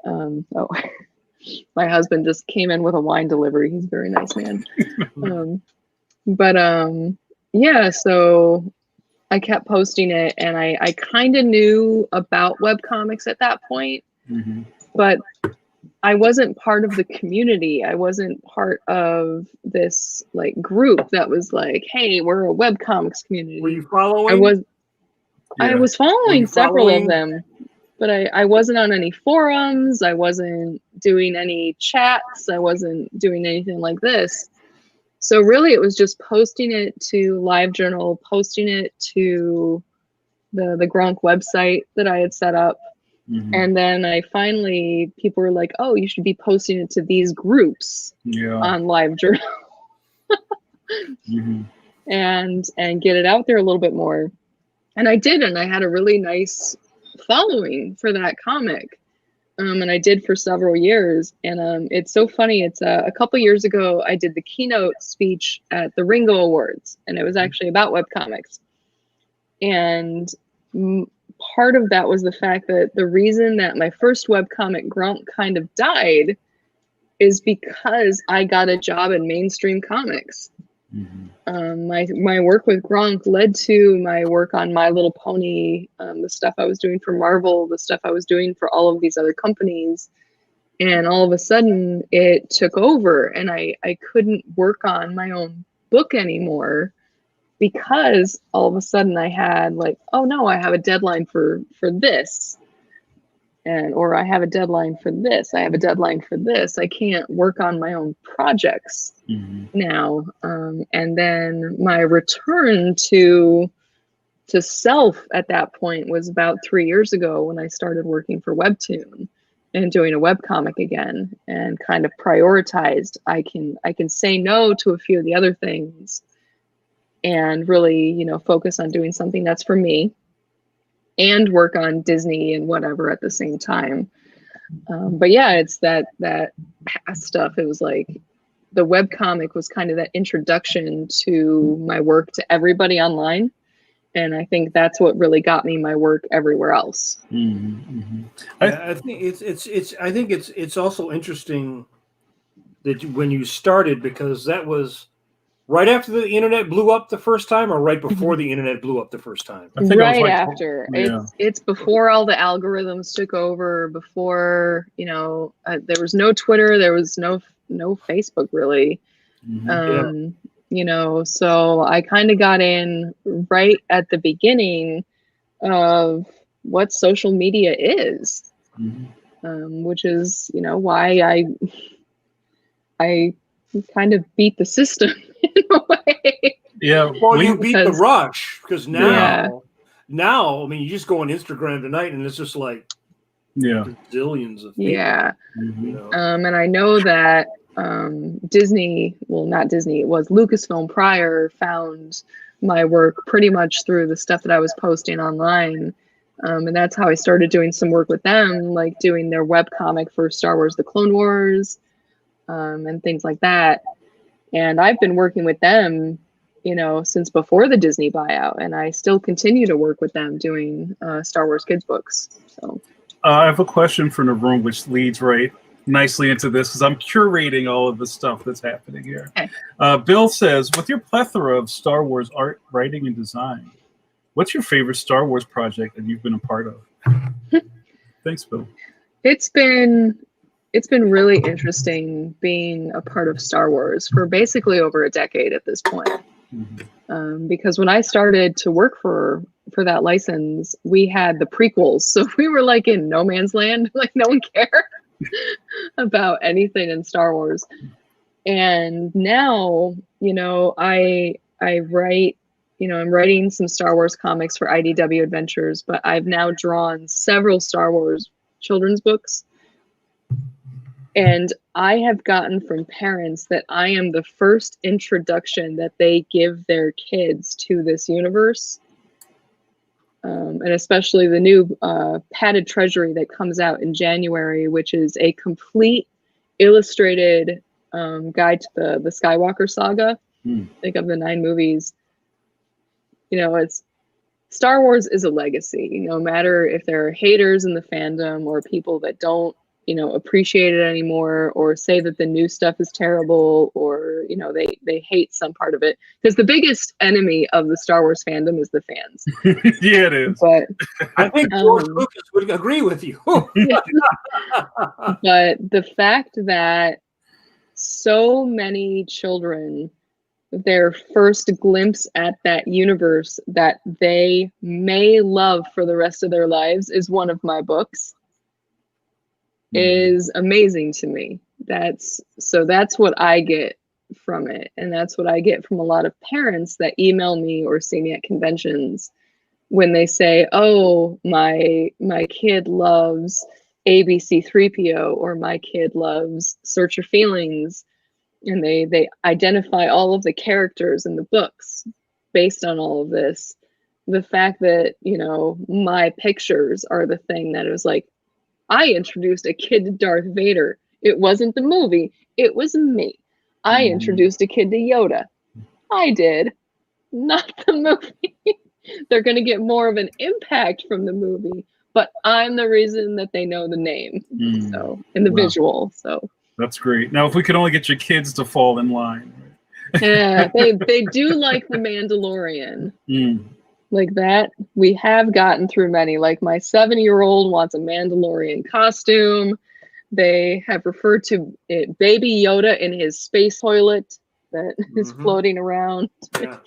My husband just came in with a wine delivery. He's a very nice man. Yeah, so I kept posting it, and I kind of knew about webcomics at that point, but I wasn't part of the community. I wasn't part of this like group that was like, hey, we're a webcomics community. Were you following? I was following several of them, but I wasn't on any forums. I wasn't doing any chats. I wasn't doing anything like this. So really, it was just posting it to LiveJournal, posting it to the Gronk website that I had set up. And then people were like, oh, you should be posting it to these groups on LiveJournal. and get it out there a little bit more. And I did, and I had a really nice following for that comic. And I did for several years. And it's so funny. It's a couple years ago, I did the keynote speech at the Ringo Awards, and it was actually about webcomics. And part of that was the fact that the reason that my first webcomic Gronk kind of died is because I got a job in mainstream comics. My work with Gronk led to my work on My Little Pony, the stuff I was doing for Marvel, the stuff I was doing for all of these other companies. And all of a sudden it took over, and I couldn't work on my own book anymore because all of a sudden I had like, oh no, I have a deadline for this. or I have a deadline for this. I have a deadline for this. I can't work on my own projects now. And then my return to self at that point was about 3 years ago when I started working for Webtoon and doing a webcomic again, and kind of prioritized. I can say no to a few of the other things and really, you know, focus on doing something that's for me and work on Disney and whatever at the same time. But yeah, it's that past stuff. It was like the webcomic was kind of that introduction to my work to everybody online. And I think that's what really got me my work everywhere else. I think it's also interesting that when you started, because that was right after the internet blew up the first time, or right before the internet blew up the first time. I think right after. Yeah. It's before all the algorithms took over. Before, you know, there was no Twitter. There was no Facebook really. You know, so I kind of got in right at the beginning of what social media is, which is, you know, why I kind of beat the system in a way. Yeah. Well, you beat the rush, because now, I mean, you just go on Instagram tonight and it's just like zillions of people. Yeah. You know? And I know that Disney, well, not Disney, it was Lucasfilm prior, found my work pretty much through the stuff that I was posting online. And that's how I started doing some work with them, like doing their webcomic for Star Wars The Clone Wars, and things like that. And I've been working with them, you know, since before the Disney buyout, and I still continue to work with them doing Star Wars kids books. So I have a question from the room, which leads right nicely into this, because I'm curating all of the stuff that's happening here. Okay. Bill says, with your plethora of Star Wars art, writing, and design, what's your favorite Star Wars project that you've been a part of? Thanks, Bill. It's been really interesting being a part of Star Wars for basically over a decade at this point. Because when I started to work for that license, we had the prequels, so we were like in no man's land. Like no one cared about anything in Star Wars. And now, you know, I write, you know, I'm writing some Star Wars comics for IDW Adventures, but I've now drawn several Star Wars children's books. And I have gotten from parents that I am the first introduction that they give their kids to this universe. And especially the new padded treasury that comes out in January, which is a complete illustrated guide to the Skywalker saga. Think of the 9 movies. You know, it's Star Wars is a legacy. No matter if there are haters in the fandom or people that don't, you know, appreciate it anymore, or say that the new stuff is terrible, or, you know, they hate some part of it, because the biggest enemy of the Star Wars fandom is the fans. Yeah, it is. But I think George Lucas would agree with you. But the fact that so many children, their first glimpse at that universe that they may love for the rest of their lives is one of my books, is amazing to me. That's what I get from it, and that's what I get from a lot of parents that email me or see me at conventions when they say, oh, my kid loves ABC3PO, or my kid loves Search Your Feelings, and they identify all of the characters in the books based on all of this. The fact that, you know, my pictures are the thing that it was like, I introduced a kid to Darth Vader. It wasn't the movie. It was me. I introduced a kid to Yoda. I did. Not the movie. They're going to get more of an impact from the movie, but I'm the reason that they know the name. So, and the visual. So that's great. Now, if we could only get your kids to fall in line. Yeah, they do like The Mandalorian. Like that, we have gotten through many. Like my 7-year-old wants a Mandalorian costume. They have referred to it, Baby Yoda in his space toilet that is floating around. Yeah.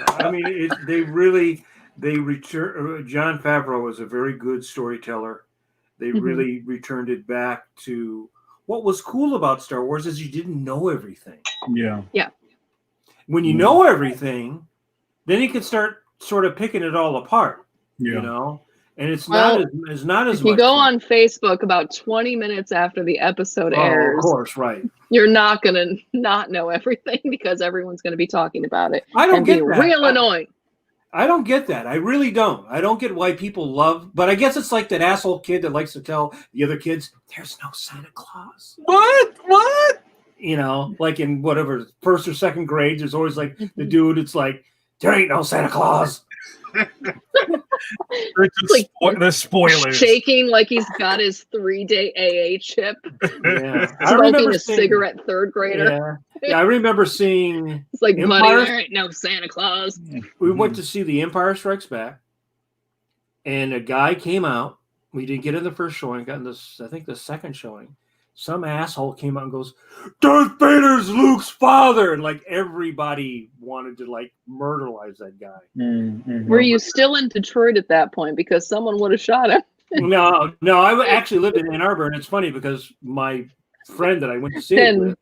I mean, they return. Jon Favreau is a very good storyteller. They really returned it back to what was cool about Star Wars is you didn't know everything. Yeah. Yeah. When you know everything, then you can start sort of picking it all apart. Yeah. You know, and it's Well, not as if you much go fun. on Facebook about 20 minutes after the episode airs, of course, right. You're not gonna not know everything because everyone's gonna be talking about it. I don't get be that. real annoying. I don't get that. I really don't. I don't get why people love, but I guess it's like that asshole kid that likes to tell the other kids, there's no Santa Claus. What? You know, like in whatever, first or second grade, there's always like the dude, it's like, there ain't no Santa Claus. The spoilers. Shaking like he's got his 3-day AA chip. Yeah. Smoking a cigarette, third grader. Yeah, I remember seeing. It's like, buddy, there ain't no Santa Claus. We went to see The Empire Strikes Back, and a guy came out. We didn't get in the first showing, got in this, I think the second showing. Some asshole came out and goes, Darth Vader's Luke's father, and like everybody wanted to like murderize that guy. Were you still in Detroit at that point? Because someone would have shot him. No, I actually lived in Ann Arbor, and it's funny because my friend that I went to see it with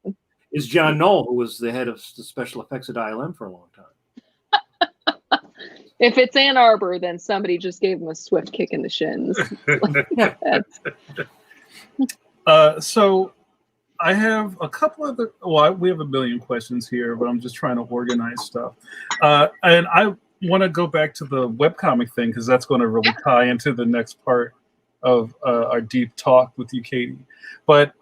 is John Knoll, who was the head of the special effects at ILM for a long time. If it's Ann Arbor, then somebody just gave him a swift kick in the shins. So I have a couple other, we have a million questions here, but I'm just trying to organize stuff. And I want to go back to the webcomic thing because that's going to really tie into the next part of our deep talk with you, Katie. But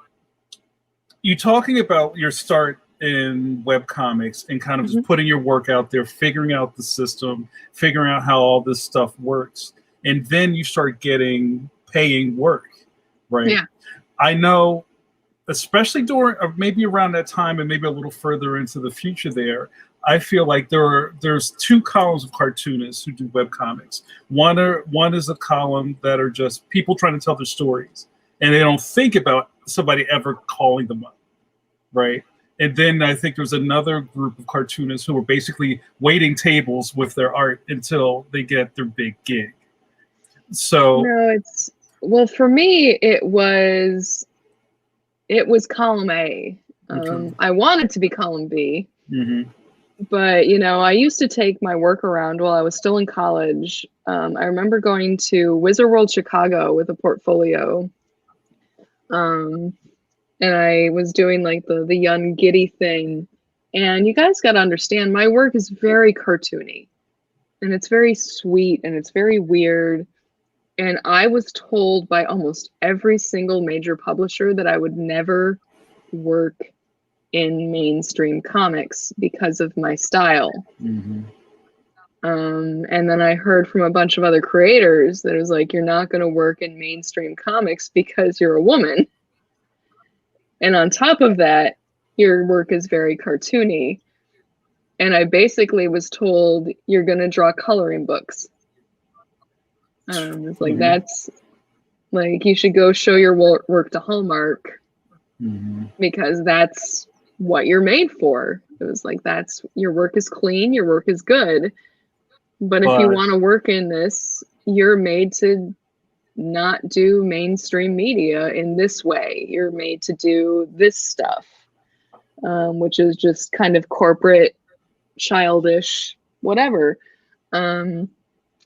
you talking about your start in webcomics and kind of just putting your work out there, figuring out the system, figuring out how all this stuff works. And then you start getting paying work, right? Yeah. I know, especially during, or maybe around that time and maybe a little further into the future there, I feel like there's two columns of cartoonists who do webcomics. One is a column that are just people trying to tell their stories, and they don't think about somebody ever calling them up, right? And then I think there's another group of cartoonists who are basically waiting tables with their art until they get their big gig. So no, well, for me, it was column A. I wanted to be column B, but you know, I used to take my work around while I was still in college. I remember going to Wizard World Chicago with a portfolio, and I was doing like the young giddy thing. And you guys got to understand, my work is very cartoony, and it's very sweet, and it's very weird. And I was told by almost every single major publisher that I would never work in mainstream comics because of my style. And then I heard from a bunch of other creators that it was like, you're not going to work in mainstream comics because you're a woman. And on top of that, your work is very cartoony. And I basically was told, you're going to draw coloring books. It's like, that's like, you should go show your work to Hallmark because that's what you're made for. It was like, that's, your work is clean, your work is good. But if you want to work in this, you're made to not do mainstream media in this way. You're made to do this stuff, which is just kind of corporate, childish, whatever.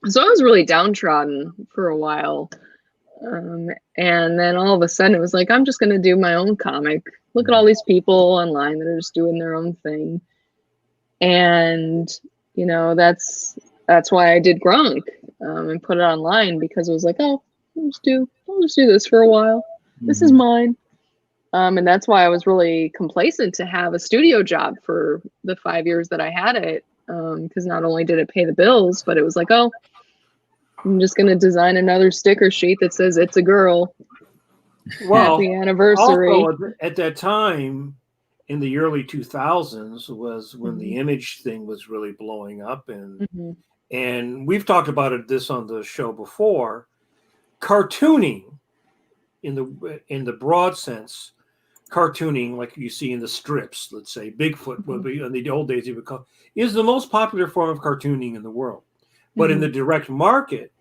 So I was really downtrodden for a while. And then all of a sudden it was like, I'm just going to do my own comic. Look at all these people online that are just doing their own thing. And, you know, that's why I did Gronk and put it online, because it was like, oh, I'll just do this for a while. This is mine. And that's why I was really complacent to have a studio job for the 5 years that I had it. Because not only did it pay the bills, but it was like, oh, I'm just going to design another sticker sheet that says it's a girl. Well, happy anniversary. Also, at that time, in the early 2000s, was when the image thing was really blowing up. And we've talked about this on the show before. Cartooning, in the broad sense, cartooning like you see in the strips, let's say Bigfoot would be in the old days, you would call, is the most popular form of cartooning in the world. But in the direct market,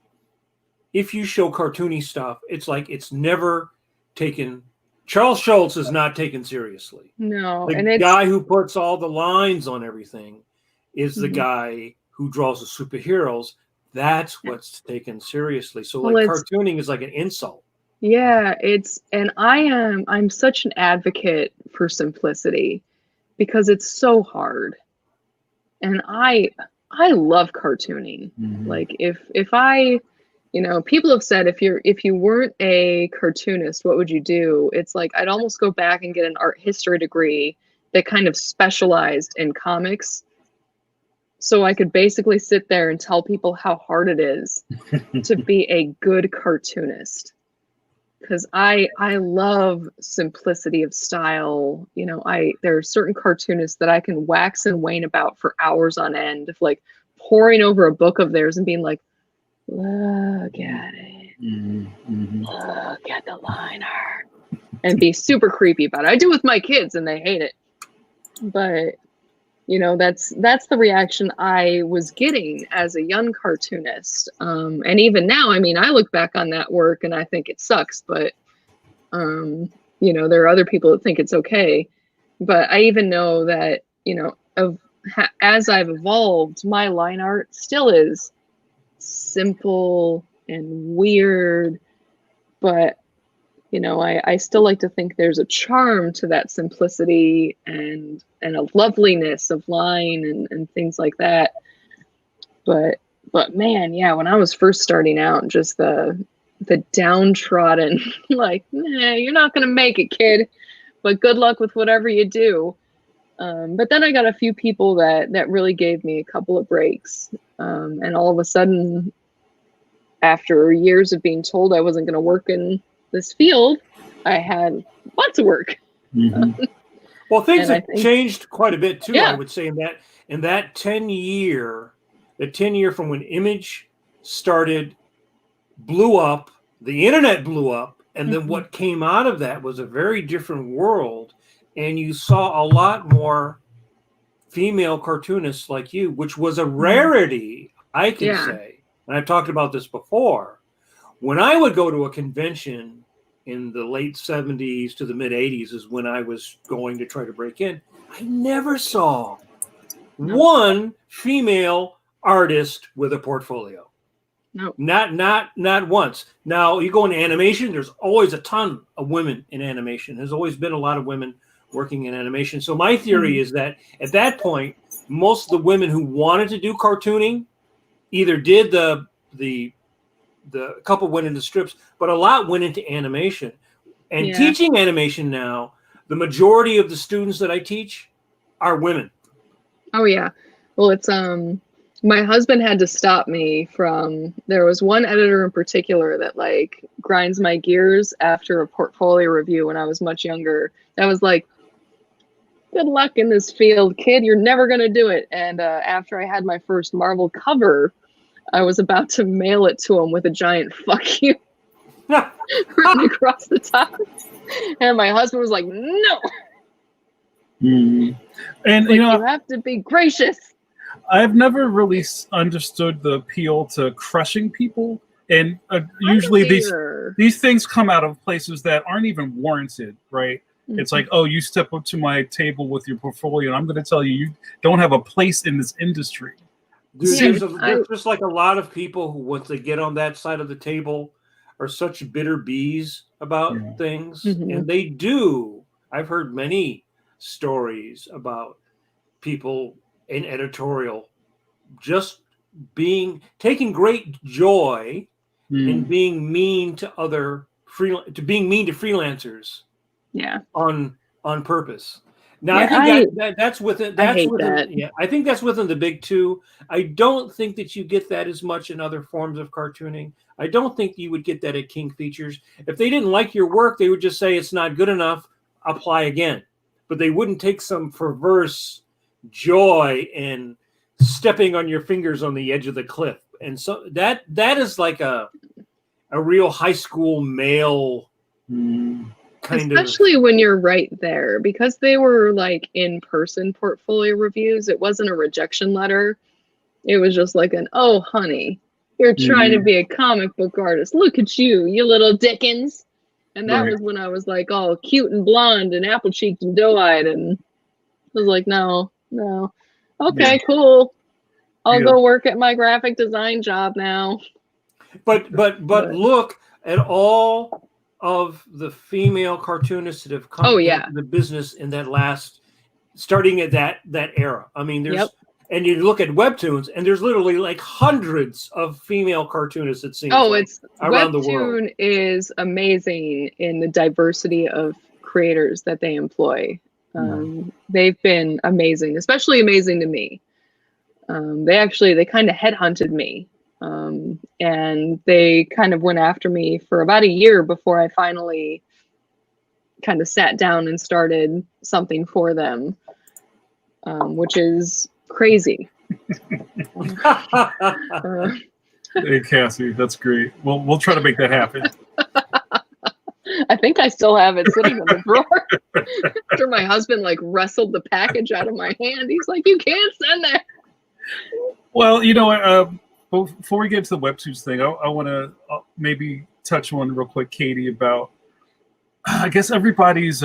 if you show cartoony stuff, it's like it's never taken. Charles Schultz is not taken seriously. No, The and it's guy who puts all the lines on everything is the Mhm. guy who draws the superheroes. That's what's taken seriously. So Well, like it's- cartooning is like an insult. Yeah, and I'm such an advocate for simplicity because it's so hard. And I love cartooning. Like if I, people have said if you weren't a cartoonist, what would you do? It's like I'd almost go back and get an art history degree that kind of specialized in comics. So I could basically sit there and tell people how hard it is to be a good cartoonist. Because I love simplicity of style. There are certain cartoonists that I can wax and wane about for hours on end, of like poring over a book of theirs and being like, look at it, look at the line art, and be super creepy about it. I do with my kids, and they hate it. But that's the reaction I was getting as a young cartoonist. And even now, I mean, I look back on that work and I think it sucks, but there are other people that think it's okay. But I even know that, as I've evolved, my line art still is simple and weird, but I still like to think there's a charm to that simplicity and a loveliness of line and things like that. But man, yeah, when I was first starting out, just the downtrodden, like, nah, you're not gonna make it, kid, but good luck with whatever you do. But then I got a few people that really gave me a couple of breaks. And all of a sudden, after years of being told I wasn't gonna work in this field, I had lots of work. Well, things have changed quite a bit too. Yeah. I would say in that 10-year, the 10-year from when Image started, blew up, the internet blew up, and then what came out of that was a very different world, and you saw a lot more female cartoonists like you, which was a rarity, I can say. And I've talked about this before. When I would go to a convention in the late 70s to the mid 80s is when I was going to try to break in. I never saw one female artist with a portfolio. No. Not once. Now you go into animation, there's always a ton of women in animation. There's always been a lot of women working in animation. So my theory is that at that point, most of the women who wanted to do cartooning either did the couple went into strips, but a lot went into animation. And teaching animation now, the majority of the students that I teach are women. Oh yeah. Well, it's my husband had to stop me from, there was one editor in particular that like grinds my gears after a portfolio review when I was much younger. That was like, good luck in this field, kid. You're never going to do it. And after I had my first Marvel cover, I was about to mail it to him with a giant fuck you written across the top. And my husband was like, no. And like, you have to be gracious. I've never really understood the appeal to crushing people. And usually these things come out of places that aren't even warranted, right? It's like, oh, you step up to my table with your portfolio, and I'm going to tell you, you don't have a place in this industry. Dude, there's just like a lot of people who, once they get on that side of the table, are such bitter bees about things. And they do. I've heard many stories about people in editorial just taking great joy in being mean to being mean to freelancers. On purpose. Now I think that's within I think that's within the big two. I don't think that you get that as much in other forms of cartooning. I don't think you would get that at King Features. If they didn't like your work, they would just say it's not good enough, apply again. But they wouldn't take some perverse joy in stepping on your fingers on the edge of the cliff. And so that is like a real high school male especially when you're right there, because they were like in-person portfolio reviews. It wasn't a rejection letter. It was just like oh honey, You're trying to be a comic book artist. Look at you, you little Dickens. And that was when I was like all cute and blonde and apple cheeked and doe-eyed, and I was like, no. Okay, cool. I'll go work at my graphic design job now. But look at all of the female cartoonists that have come into the business in that last, starting at that era. I mean, there's and you look at webtoons, and there's literally like hundreds of female cartoonists, it seems. It's around the world. Webtoon is amazing in the diversity of creators that they employ. They've been amazing, especially amazing to me. They kind of headhunted me, and they kind of went after me for about a year before I finally kind of sat down and started something for them, which is crazy. Hey, Cassie, that's great. We'll try to make that happen. I think I still have it sitting in the drawer. After my husband like wrestled the package out of my hand, he's like, "You can't send that." Well, before we get to the webtoons thing, I want to maybe touch on real quick, Katie, about I guess everybody's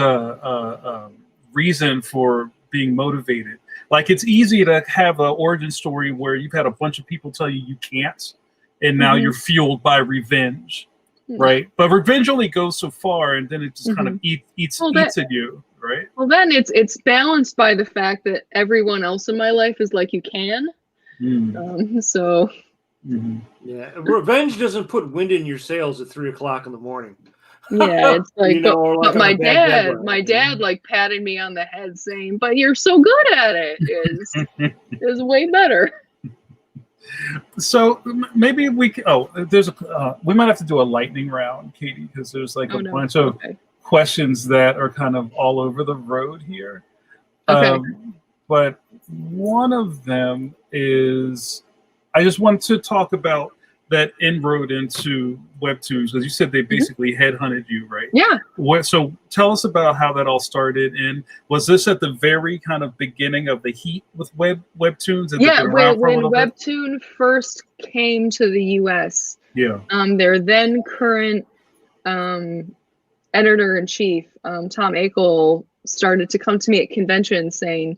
reason for being motivated. Like, it's easy to have an origin story where you've had a bunch of people tell you can't, and now you're fueled by revenge, right? But revenge only goes so far, and then it just kind of eats at you, right? Well, then it's balanced by the fact that everyone else in my life is like, you can. Yeah, revenge doesn't put wind in your sails at 3 o'clock in the morning. Yeah, it's like, but my dad like patted me on the head saying, "But you're so good at it," is way better. So maybe we we might have to do a lightning round, Katie, because there's like a bunch of questions that are kind of all over the road here. But one of them is, I just want to talk about that inroad into webtoons, because you said they basically headhunted you, right? Yeah. So tell us about how that all started, and was this at the very kind of beginning of the heat with webtoons? When Webtoon first came to the U.S., their then current editor-in-chief, Tom Akel, started to come to me at conventions saying,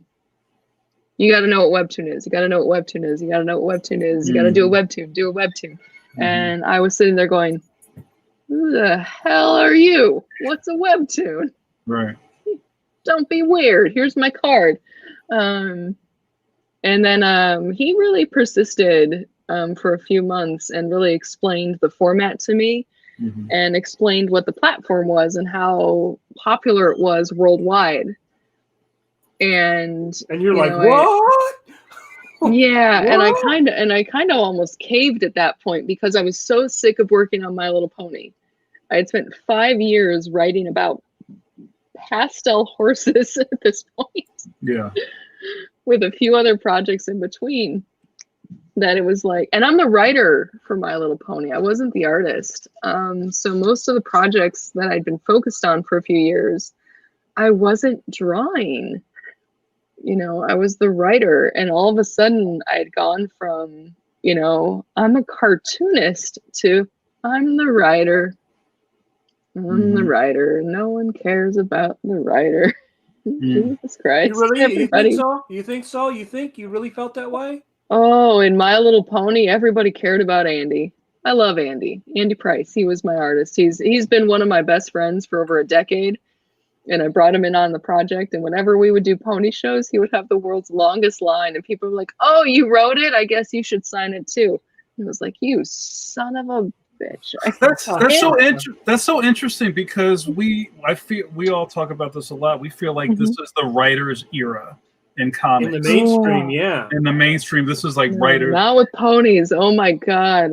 "You got to know what Webtoon is. You got to know what Webtoon is. You got to know what Webtoon is. You got to do a Webtoon. Do a Webtoon." And I was sitting there going, "Who the hell are you? What's a Webtoon? Right. Don't be weird. Here's my card." And then he really persisted for a few months and really explained the format to me and explained what the platform was and how popular it was worldwide. And you're like, what? Yeah, what? and I kind of almost caved at that point because I was so sick of working on My Little Pony. I had spent 5 years writing about pastel horses at this point. Yeah. With a few other projects in between. That it was like, and I'm the writer for My Little Pony. I wasn't the artist. So most of the projects that I'd been focused on for a few years, I wasn't drawing. I was the writer, and all of a sudden I had gone from, I'm a cartoonist to I'm the writer. I'm the writer. No one cares about the writer. Jesus Christ. You think so? You think so? You think you really felt that way? Oh, in My Little Pony, everybody cared about Andy. I love Andy. Andy Price. He was my artist. He's been one of my best friends for over a decade. And I brought him in on the project. And whenever we would do pony shows, he would have the world's longest line. And people were like, "Oh, you wrote it? I guess you should sign it too." And I was like, "You son of a bitch." That's so interesting because I feel we all talk about this a lot. We feel like this is the writer's era in comics. In the mainstream, yeah. In the mainstream, this is like writers. Not with ponies. Oh my God.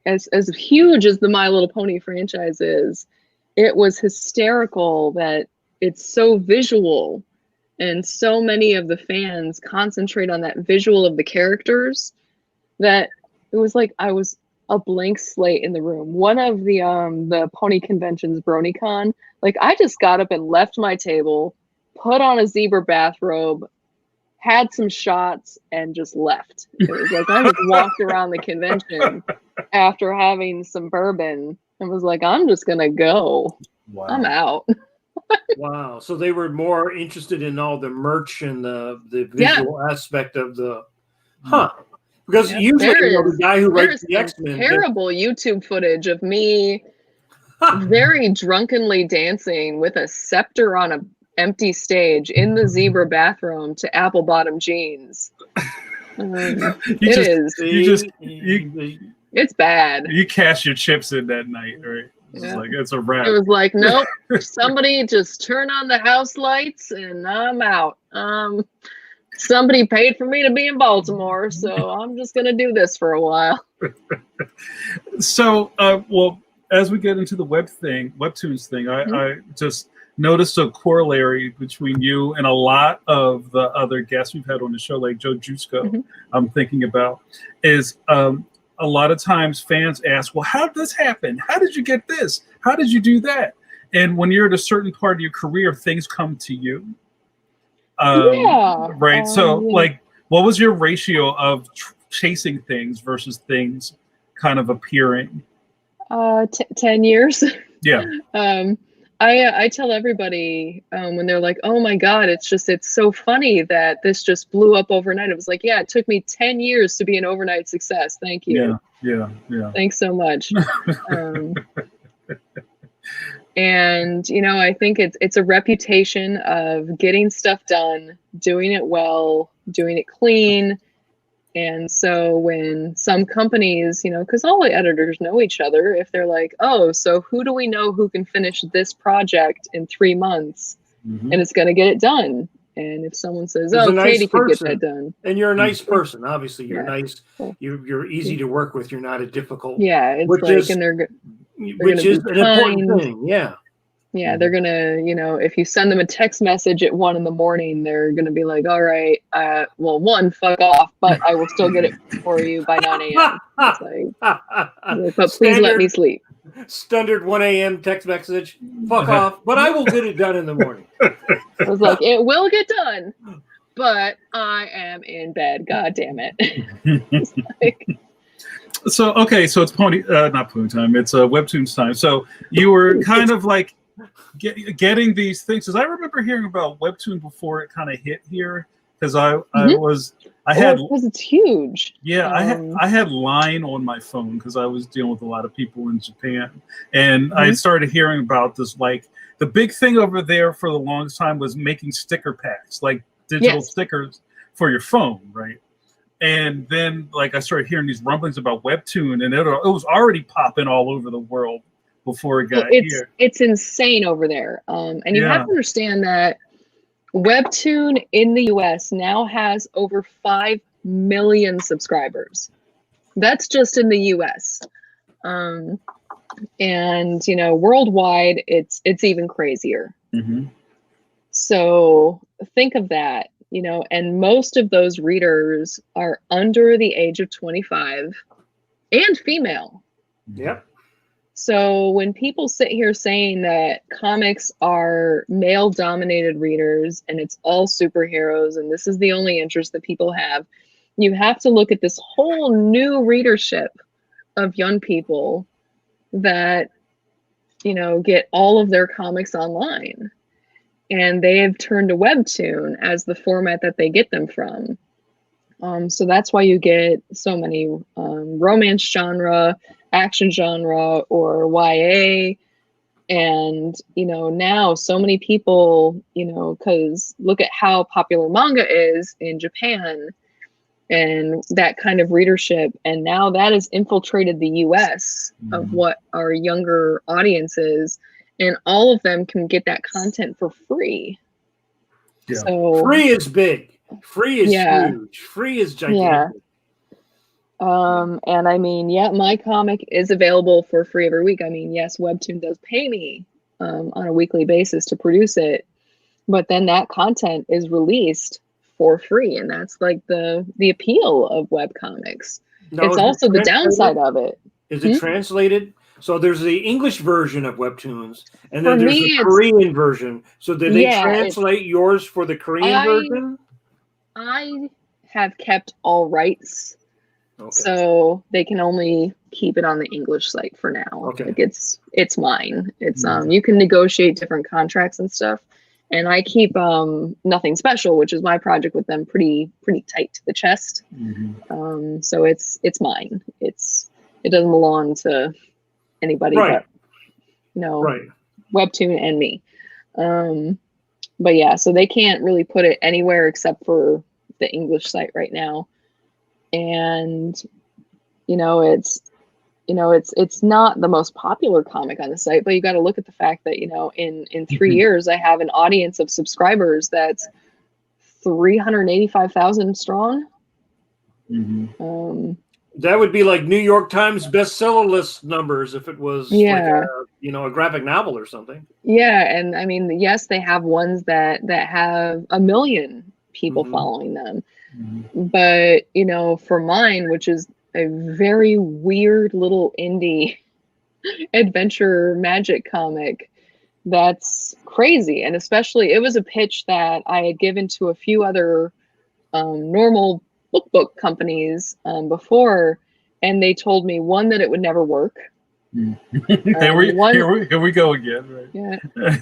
As huge as the My Little Pony franchise is, it was hysterical that it's so visual, and so many of the fans concentrate on that visual of the characters that it was like I was a blank slate in the room. One of the pony conventions, BronyCon, like I just got up and left my table, put on a zebra bathrobe, had some shots and just left. It was like I just walked around the convention after having some bourbon and was like, I'm just gonna go. Wow. I'm out. Wow. So they were more interested in all the merch and the visual aspect of the because usually the guy who writes the X-Men terrible YouTube footage of me very drunkenly dancing with a scepter on an empty stage in the zebra bathroom to apple bottom jeans. It's bad. You cash your chips in that night, right? It's a wrap. It was like, nope, somebody just turn on the house lights and I'm out. Somebody paid for me to be in Baltimore, so I'm just gonna do this for a while. So, well, as we get into the webtoons thing, I just noticed a corollary between you and a lot of the other guests we've had on the show, like Joe Jusko. I'm thinking about is a lot of times fans ask, well, how did this happen? How did you get this? How did you do that? And when you're at a certain part of your career, things come to you. Right. So like, what was your ratio of chasing things versus things kind of appearing? 10 years. Yeah. I tell everybody when they're like, oh my God, it's so funny that this just blew up overnight. It was like, yeah, it took me 10 years to be an overnight success. Thank you. Yeah. Thanks so much. And, you know, I think it's a reputation of getting stuff done, doing it well, doing it clean. And so when some companies, you know, because all the editors know each other, if they're like, oh, so who do we know who can finish this project in 3 months and it's going to get it done? And if someone says, oh, Katie could get that done. And you're a nice person. Obviously, you're nice. You're easy to work with. You're not a difficult. Yeah, it's which like, is, and they're which is an important thing. Yeah. Yeah, they're gonna, you know, if you send them a text message at 1 a.m, they're gonna be like, all right, well, 1, fuck off, but I will still get it for you by 9 a.m. It's like, but please let me sleep. Standard 1 a.m. text message, fuck off, but I will get it done in the morning. I was like, it will get done, but I am in bed. God damn it. It's like, so okay, so it's not pony time. It's webtoons time. So you were kind of like getting these things. Because I remember hearing about webtoon before it kind of hit here. Because it's huge. Yeah, I had Line on my phone because I was dealing with a lot of people in Japan, and I started hearing about this. Like the big thing over there for the longest time was making sticker packs, like digital stickers for your phone, right? And then, like, I started hearing these rumblings about webtoon, and it was already popping all over the world before it got here. It's insane over there. And you have to understand that webtoon in the US now has over 5 million subscribers. That's just in the US. And, you know, worldwide, it's even crazier. So think of that. You know, and most of those readers are under the age of 25 and female. Yep. So when people sit here saying that comics are male dominated readers and it's all superheroes and this is the only interest that people have, you have to look at this whole new readership of young people that, you know, get all of their comics online. And they have turned to webtoon as the format that they get them from. So that's why you get so many romance genre, action genre, or YA. And, you know, now so many people, you know, because look at how popular manga is in Japan and that kind of readership. And now that has infiltrated the US of what our younger audience is. And all of them can get that content for free. Yeah. So free is big. Free is huge. Free is gigantic. And I mean, my comic is available for free every week. I mean, yes, Webtoon does pay me on a weekly basis to produce it, but then that content is released for free, and that's like the appeal of webcomics. It's also the downside of it. Is it translated? So there's the English version of webtoons, and then there's the Korean version. So did they translate yours for the Korean version? I have kept all rights, Okay. so they can only keep it on the English site for now. Okay. Like it's mine. It's you can negotiate different contracts and stuff, and I keep Nothing Special, which is my project with them, pretty tight to the chest. So it's mine. It doesn't belong to anybody Right. but Right. Webtoon and me. But yeah, so they can't really put it anywhere except for the English site right now. And it's not the most popular comic on the site, but you got to look at the fact that in 3 years I have an audience of subscribers that's 385,000 strong. That would be like New York Times bestseller list numbers if it was like a graphic novel or something. Yeah, and I mean, yes, they have ones that have 1 million people following them. But, for mine, which is a very weird little indie adventure magic comic, that's crazy. And especially, it was a pitch that I had given to a few other normal book companies before, and they told me, one, that it would never work. Here we go again. Right? Yeah.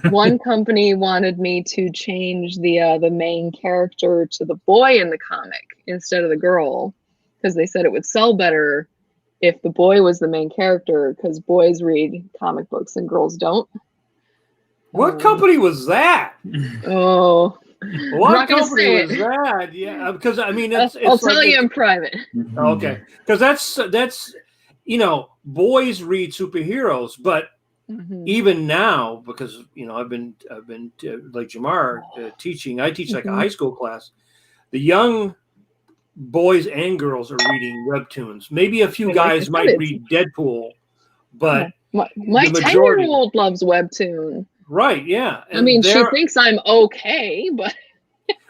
One company wanted me to change the main character to the boy in the comic instead of the girl, because they said it would sell better if the boy was the main character, because boys read comic books and girls don't. What company was that? Oh, what company was that? Yeah, because I mean, it's I'll tell you in private. Okay, because that's boys read superheroes, but even now, because I've been like Jamar teaching. I teach like a high school class. The young boys and girls are reading webtoons. Maybe a few guys might read Deadpool, but my 10-year-old loves webtoon. Right? Yeah. And I mean, she thinks I'm okay, but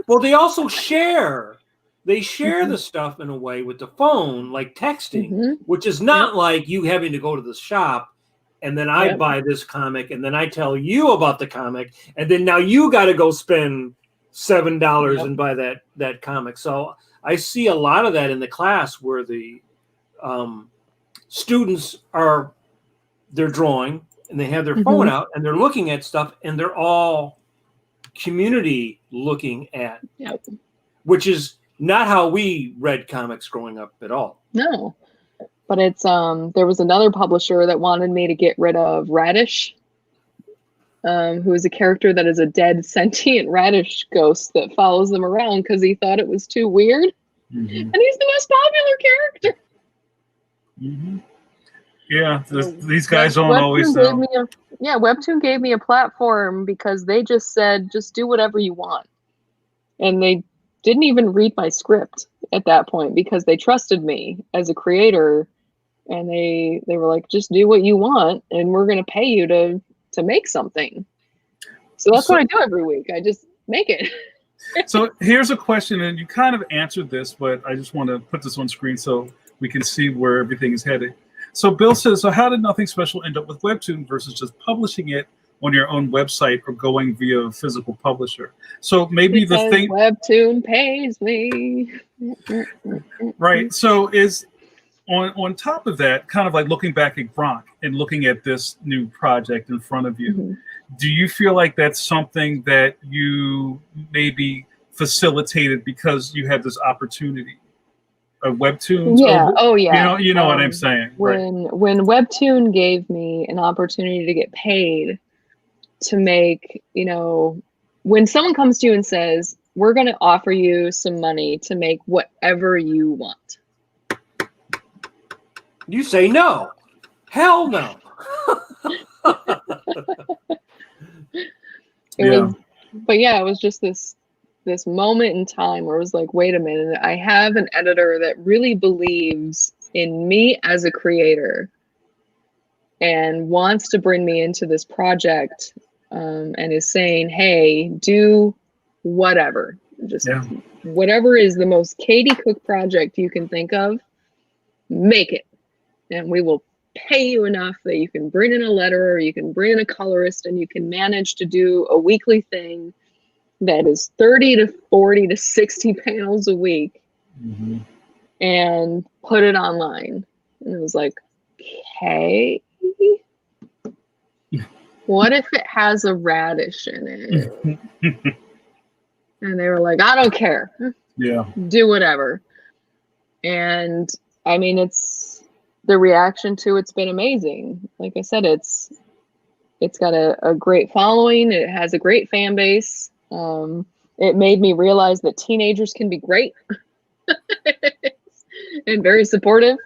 well, they also share. They share the stuff in a way with the phone, like texting, which is not like you having to go to the shop and then I buy this comic and then I tell you about the comic and then now you got to go spend $7 and buy that comic. So I see a lot of that in the class where the students they're drawing and they have their phone out and they're looking at stuff and they're all community looking at, which is not how we read comics growing up at all. No, but it's there was another publisher that wanted me to get rid of Radish, who is a character that is a dead sentient radish ghost that follows them around because he thought it was too weird, and he's the most popular character. Yeah, these guys don't always know. Webtoon gave me a platform because they just said, just do whatever you want. And they didn't even read my script at that point because they trusted me as a creator. And they were like, just do what you want and we're going to pay you to make something. So that's what I do every week. I just make it. So here's a question, and you kind of answered this, but I just want to put this on screen so we can see where everything is headed. So Bill says, so how did Nothing Special end up with Webtoon versus just publishing it on your own website or going via a physical publisher? So maybe because the thing Webtoon pays me. Right. So is on top of that, kind of like looking back at Gronk and looking at this new project in front of you, do you feel like that's something that you maybe facilitated because you had this opportunity? Webtoons? Yeah. You know what I'm saying. When Webtoon gave me an opportunity to get paid to make, when someone comes to you and says, we're going to offer you some money to make whatever you want. You say no. Hell no. It was just this moment in time where it was like, wait a minute, I have an editor that really believes in me as a creator and wants to bring me into this project, and is saying, hey, do whatever. Just whatever is the most Katie Cook project you can think of, make it. And we will pay you enough that you can bring in a letterer, you can bring in a colorist, and you can manage to do a weekly thing that is 30 to 40 to 60 panels a week and put it online. And it was like, okay, what if it has a radish in it? And they were like, I don't care. Yeah. Do whatever. And I mean, it's the reaction to it's been amazing. Like I said, it's got a great following. It has a great fan base. It made me realize that teenagers can be great and very supportive.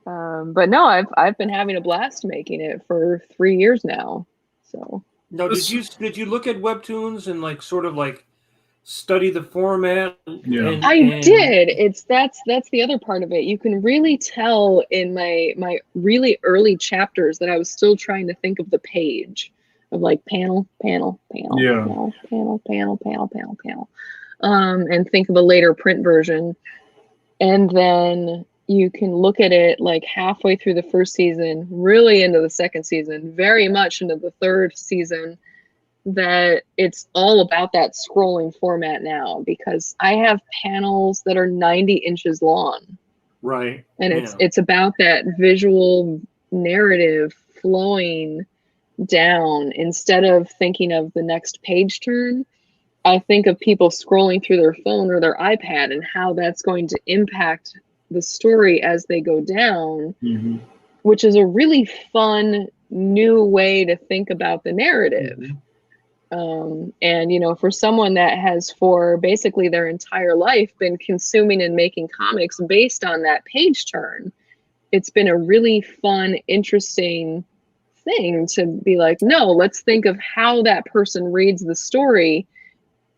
But no, I've been having a blast making it for 3 years now. So no, did you look at webtoons and like sort of like study the format? Yeah, I did. That's the other part of it. You can really tell in my really early chapters that I was still trying to think of the page of like panel, panel, panel, yeah, panel, panel, panel, panel, panel, and think of a later print version. And then you can look at it like halfway through the first season, really into the second season, very much into the third season, that it's all about that scrolling format now, because I have panels that are 90 inches long. Right. And it's about that visual narrative flowing down. Instead of thinking of the next page turn, I think of people scrolling through their phone or their iPad and how that's going to impact the story as they go down, which is a really fun new way to think about the narrative. And you know, for someone that has for basically their entire life been consuming and making comics based on that page turn, it's been a really fun, interesting thing to be like, no, let's think of how that person reads the story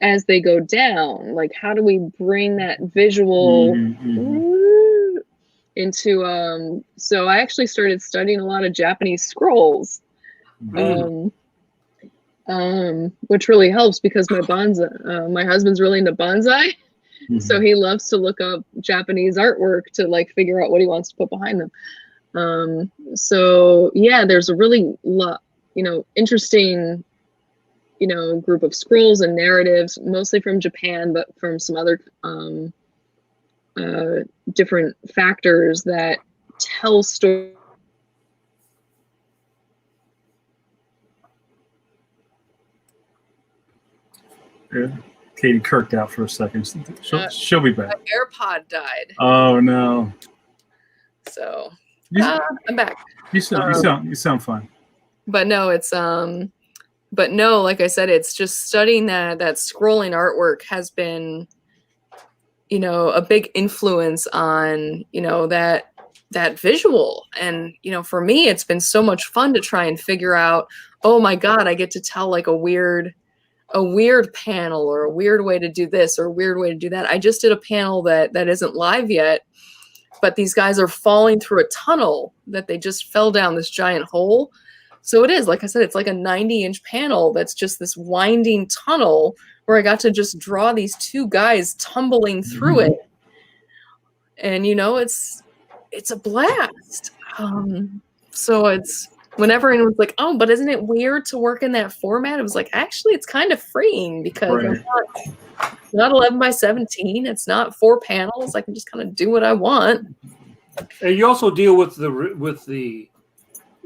as they go down. Like, how do we bring that visual into so I actually started studying a lot of Japanese scrolls, which really helps because my husband's really into bonsai, so he loves to look up Japanese artwork to like figure out what he wants to put behind them. So yeah, there's a really interesting group of scrolls and narratives, mostly from Japan, but from some other different factors that tell stories. Yeah. Katie kirked out for a second. She'll be back. My AirPod died. Oh no. So I'm back. You sound fine. But no, it's but no, like I said, it's just studying that scrolling artwork has been, a big influence on, that visual. And, for me, it's been so much fun to try and figure out, oh my God, I get to tell like a weird panel or a weird way to do this or a weird way to do that. I just did a panel that isn't live yet, but these guys are falling through a tunnel that they just fell down this giant hole. So it is, like I said, it's like a 90-inch panel that's just this winding tunnel where I got to just draw these two guys tumbling through it. And, it's a blast. So it's, whenever anyone's like, oh, but isn't it weird to work in that format? It was like, actually, it's kind of freeing because it's not 11 by 17. It's not 4 panels. I can just kind of do what I want. And you also deal with the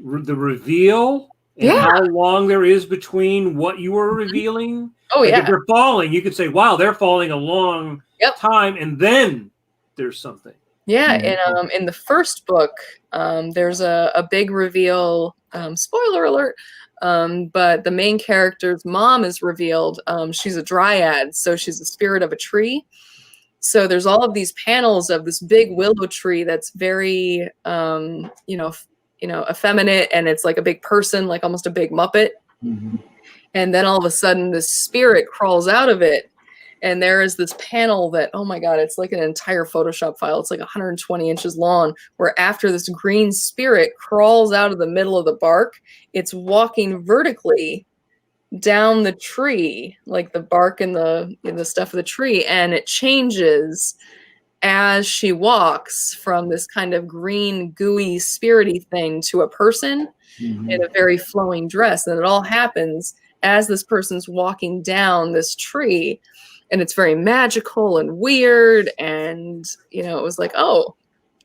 reveal and how long there is between what you were revealing. Oh, like if they're falling, you could say, wow, they're falling a long time, and then there's something. Yeah, and in the first book, there's a big reveal, spoiler alert, but the main character's mom is revealed. She's a dryad, so she's the spirit of a tree. So there's all of these panels of this big willow tree that's very, effeminate, and it's like a big person, like almost a big Muppet. And then all of a sudden this spirit crawls out of it. And there is this panel that, oh my God, it's like an entire Photoshop file. It's like 120 inches long, where after this green spirit crawls out of the middle of the bark, it's walking vertically down the tree, like the bark and the stuff of the tree. And it changes as she walks from this kind of green, gooey, spirity thing to a person in a very flowing dress. And it all happens as this person's walking down this tree, and it's very magical and weird. And, you know, it was like, oh,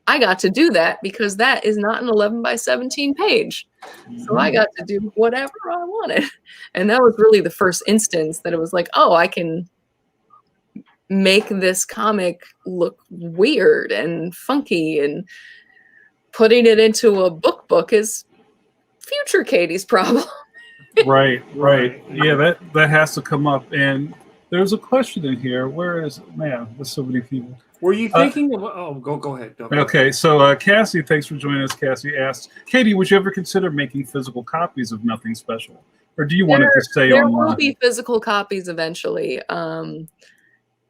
I got to do that because that is not an 11 by 17 page. So I got to do whatever I wanted. And that was really the first instance that it was like, oh, I can make this comic look weird and funky, and putting it into a book is future Katie's problem. Right. Yeah, that has to come up. And there's a question in here. Where is it? Man, there's so many people. Were you thinking of? Oh, go ahead. Okay, so Cassie, thanks for joining us. Cassie asked, Katie, would you ever consider making physical copies of Nothing Special, or do you want it to stay there online? There will be physical copies eventually.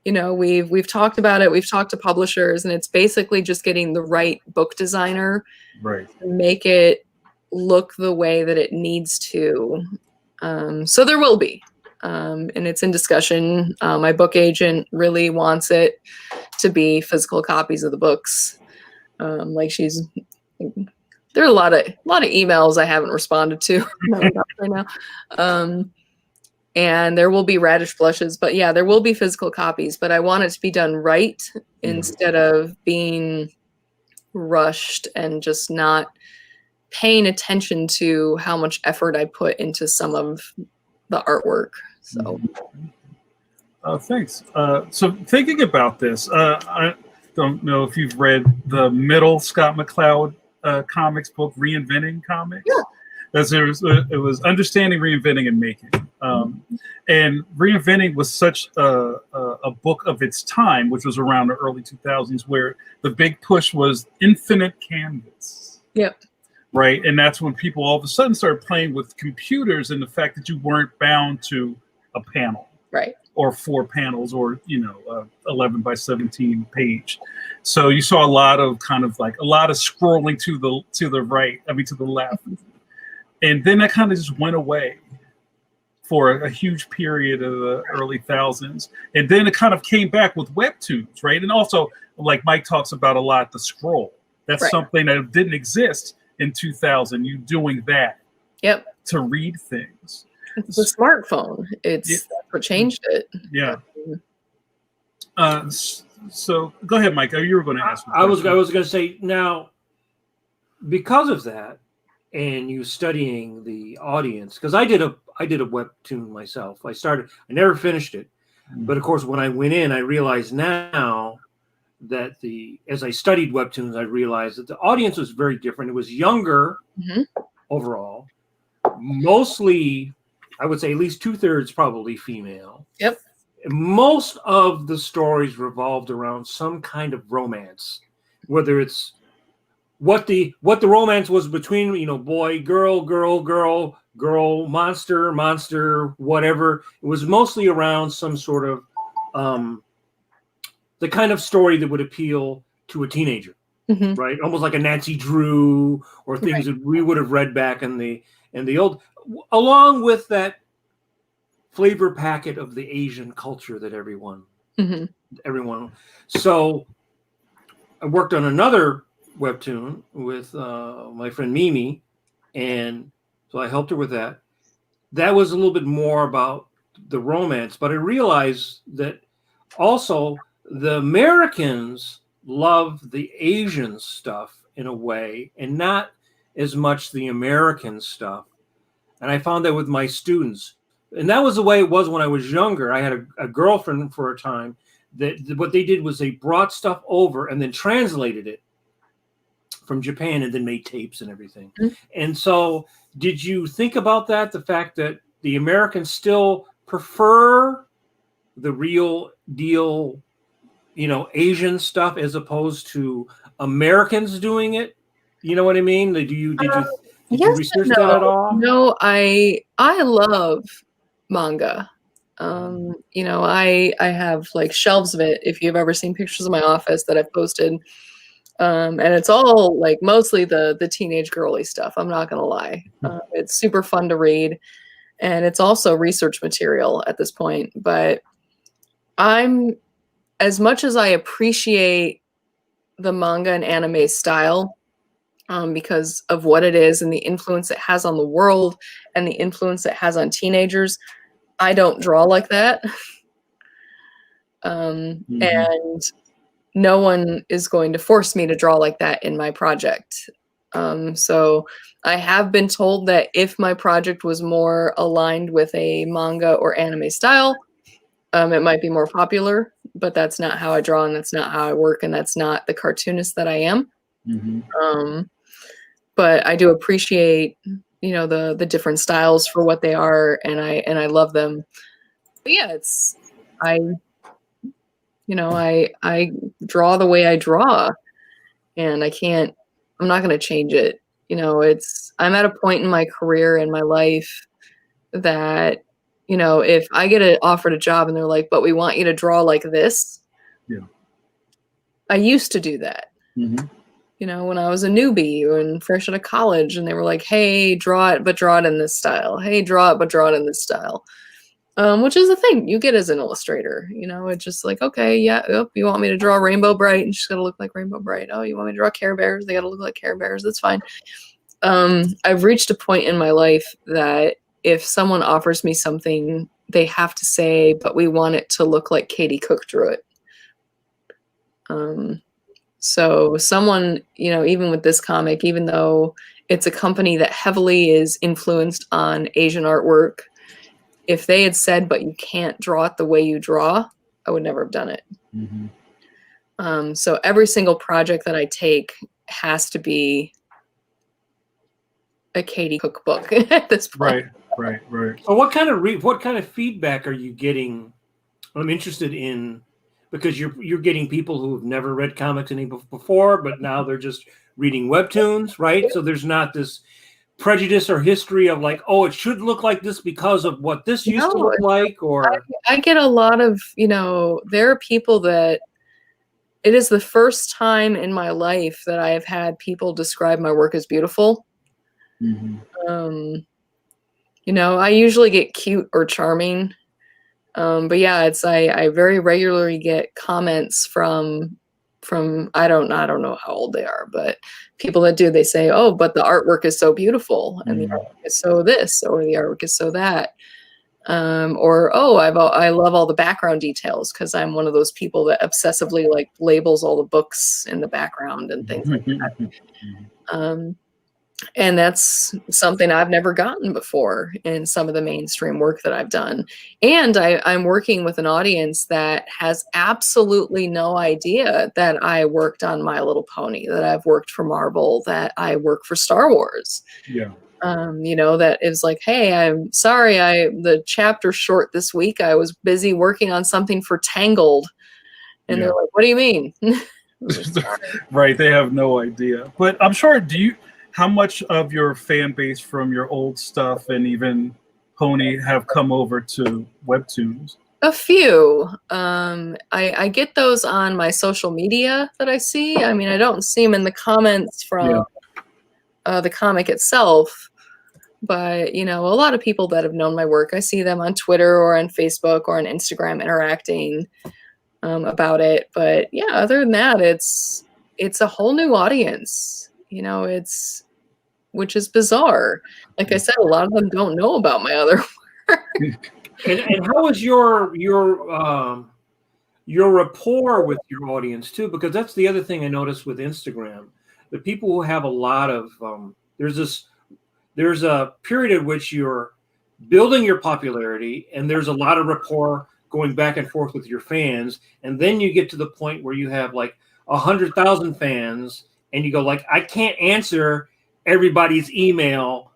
You know, we've talked about it. We've talked to publishers, and it's basically just getting the right book designer, right, to make it look the way that it needs to. So there will be. And it's in discussion. My book agent really wants it to be physical copies of the books. Like there are a lot of emails I haven't responded to right now. And there will be Radish Blushes, but yeah, there will be physical copies, but I want it to be done right instead of being rushed and just not paying attention to how much effort I put into some of the artwork. So thanks. So thinking about this, I don't know if you've read the middle Scott McCloud comics book, Reinventing Comics. Yeah. It was Understanding, Reinventing, and Making. And Reinventing was such a book of its time, which was around the early 2000s, where the big push was infinite canvas. Yep. Right. And that's when people all of a sudden started playing with computers and the fact that you weren't bound to a panel. Right. Or 4 panels, or 11 by 17 page. So you saw a lot of scrolling to the right, to the left. And then that kind of just went away for a huge period of the early thousands. And then it kind of came back with webtoons, right? And also, like Mike talks about a lot, the scroll. That's right. Something that didn't exist in 2000. You doing that to read things. It's the smartphone. That's what changed it. Yeah. So go ahead, Mike. You were going to ask. I was going to say, now, because of that, and you studying the audience, because I did a webtoon myself. I never finished it, but of course, when I went in, I realized now that as I studied webtoons, I realized that the audience was very different. It was younger overall, mostly, I would say at least 2/3 probably female. Yep. Most of the stories revolved around some kind of romance, whether it's what the romance was between, boy, girl, monster, whatever. It was mostly around some sort of the kind of story that would appeal to a teenager, right? Almost like a Nancy Drew or things that we would have read back in the old, along with that flavor packet of the Asian culture that everyone. So I worked on another webtoon with my friend Mimi, and so I helped her with that. That was a little bit more about the romance, but I realized that also the Americans love the Asian stuff in a way, and not as much the American stuff. And I found that with my students. And that was the way it was when I was younger. I had a girlfriend for a time that what they did was they brought stuff over and then translated it from Japan and then made tapes and everything. And so did you think about that? The fact that the Americans still prefer the real deal, Asian stuff as opposed to Americans doing it? You know what I mean? Did you research that at all? No, I love manga. I have like shelves of it. If you've ever seen pictures of my office that I've posted, and it's all like mostly the teenage girly stuff. I'm not gonna lie. It's super fun to read, and it's also research material at this point. But as much as I appreciate the manga and anime style, because of what it is and the influence it has on the world and the influence it has on teenagers. I don't draw like that. And no one is going to force me to draw like that in my project. So I have been told that if my project was more aligned with a manga or anime style, it might be more popular, but that's not how I draw and that's not how I work and that's not the cartoonist that I am. But I do appreciate, you know, the different styles for what they are, and I love them. But yeah, I draw the way I draw, and I'm not going to change it. You know, I'm at a point in my career and my life that, you know, if I get offered a job and they're like, but we want you to draw like this. Yeah. I used to do that. You know, when I was a newbie and fresh out of college, and they were like, hey, draw it, but draw it in this style. Hey, draw it, but draw it in this style. Which is the thing you get as an illustrator. You know, it's just like, okay, yeah, you want me to draw Rainbow Bright, and she's got to look like Rainbow Bright. Oh, you want me to draw Care Bears? They got to look like Care Bears. That's fine. I've reached a point in my life that if someone offers me something, they have to say, but we want it to look like Katie Cook drew it. So someone, you know, even with this comic, even though it's a company that heavily is influenced on Asian artwork, if they had said, but you can't draw it the way you draw, I would never have done it. So every single project that I take has to be a Katie Cook book at this point. Right. So what kind of feedback are you getting? I'm interested in, because you're getting people who have never read comics any before, but now they're just reading webtoons, right? So there's not this prejudice or history of like, oh, it should look like this because of what this used to look like. Or I get a lot of, you know, there are people that it is the first time in my life that I have had people describe my work as beautiful. You know, I usually get cute or charming. But yeah, I very regularly get comments from I don't know how old they are, but people that do, they say, oh, but the artwork is so beautiful, and the artwork is so this, or the artwork is so that. Or, oh, I love all the background details because I'm one of those people that obsessively like labels all the books in the background and things like that. And that's something I've never gotten before in some of the mainstream work that I've done. And I'm working with an audience that has absolutely no idea that I worked on My Little Pony, that I've worked for Marvel, that I work for Star Wars. Yeah. You know, that is like, hey, I'm sorry, the chapter's short this week. I was busy working on something for Tangled. And they're like, what do you mean? Right. They have no idea. But I'm sure, how much of your fan base from your old stuff and even Pony have come over to Webtoons? A few. I get those on my social media that I see. I mean, I don't see them in the comments from the comic itself. But, you know, a lot of people that have known my work, I see them on Twitter or on Facebook or on Instagram interacting about it. But yeah, other than that, it's a whole new audience. You know, which is bizarre. Like I said, a lot of them don't know about my other work. And how is your rapport with your audience too? Because that's the other thing I noticed with Instagram. The people who have a lot of there's a period at which you're building your popularity, and there's a lot of rapport going back and forth with your fans, and then you get to the point where you have like 100,000 fans, and you go like, I can't answer everybody's email,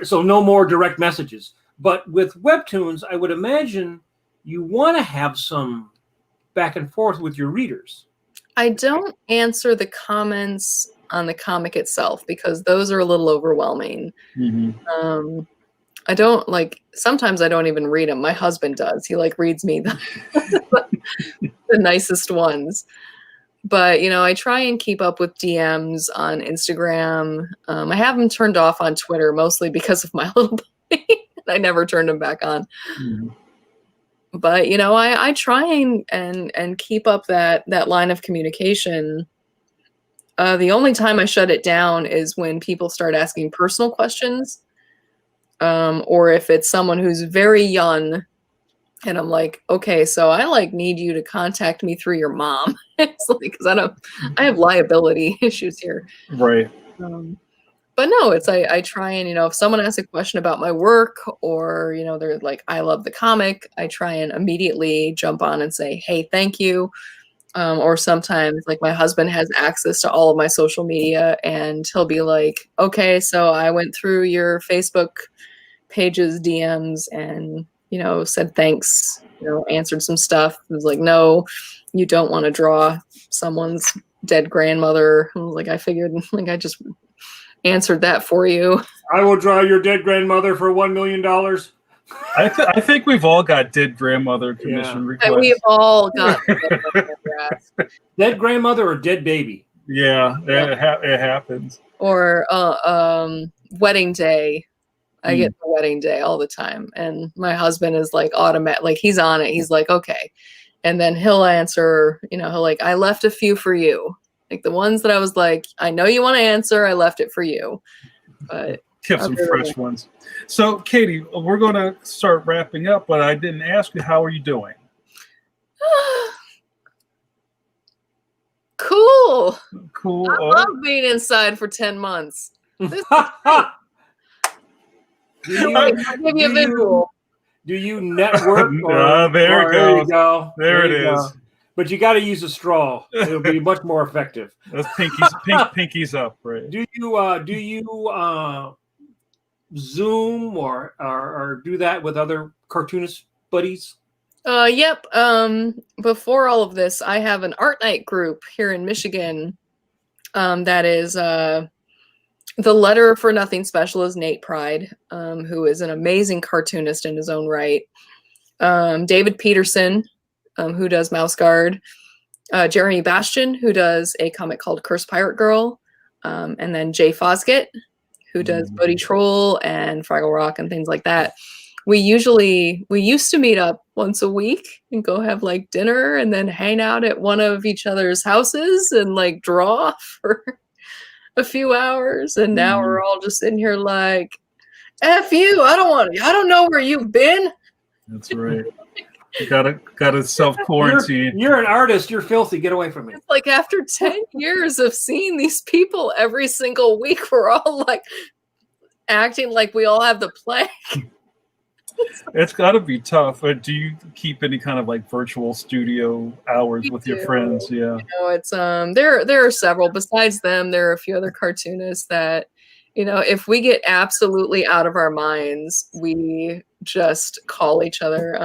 so no more direct messages. But with Webtoons, I would imagine you want to have some back and forth with your readers. I don't answer the comments on the comic itself because those are a little overwhelming. I don't sometimes I don't even read them. My husband does. He reads me the nicest ones. But, you know, I try and keep up with DMs on Instagram. I have them turned off on Twitter, mostly because of My Little Pony. I never turned them back on. But, you know, I try and keep up that line of communication The only time I shut it down is when people start asking personal questions, or if it's someone who's very young, and I'm like, okay, so I like need you to contact me through your mom. It's like, because I have liability issues here. Right. But no, it's I try and, you know, if someone asks a question about my work, or, you know, they're like, I love the comic, I try and immediately jump on and say, hey, thank you. Or sometimes, like, my husband has access to all of my social media, and he'll be like, okay, so I went through your Facebook pages, DMs, and, you know, said thanks, you know, answered some stuff. It was like, no, you don't want to draw someone's dead grandmother. I was like, I figured, like, I just answered that for you. I will draw your dead grandmother for $1 million. I think we've all got dead grandmother commission requests. And we've all got dead grandmother or dead baby. Yeah, it happens. Or wedding day. I get the wedding day all the time, and my husband is like automatic, like he's on it. He's like, okay, and then he'll answer. You know, he'll like, I left a few for you, like the ones that I was like, I know you want to answer. I left it for you, but kept some fresh ones. So, Katie, we're going to start wrapping up, but I didn't ask you, how are you doing? Cool. Cool. I love being inside for 10 months. This I'll give you a visual. Do you network? There you go. There it is. But you got to use a straw. It'll be much more effective. That's pinkies up, right? Do you Zoom or do that with other cartoonist buddies? Yep. Before all of this, I have an art night group here in Michigan. That is the letter for Nothing Special is Nate Pride, who is an amazing cartoonist in his own right. David Peterson, who does Mouse Guard. Jeremy Bastian, who does a comic called Cursed Pirate Girl. And then Jay Fosgett, who does Bodie Troll and Fraggle Rock and things like that. We used to meet up once a week and go have like dinner and then hang out at one of each other's houses and like draw for a few hours. And now we're all just sitting here like, F you, I don't know where you've been. That's right. You gotta self-quarantine. You're an artist, you're filthy, get away from me. It's like after 10 years of seeing these people every single week, we're all like acting like we all have the plague. It's got to be tough. Do you keep any kind of like virtual studio hours with your friends? Yeah. You know, it's there are several. Besides them, there are a few other cartoonists that, you know, if we get absolutely out of our minds, we just call each other.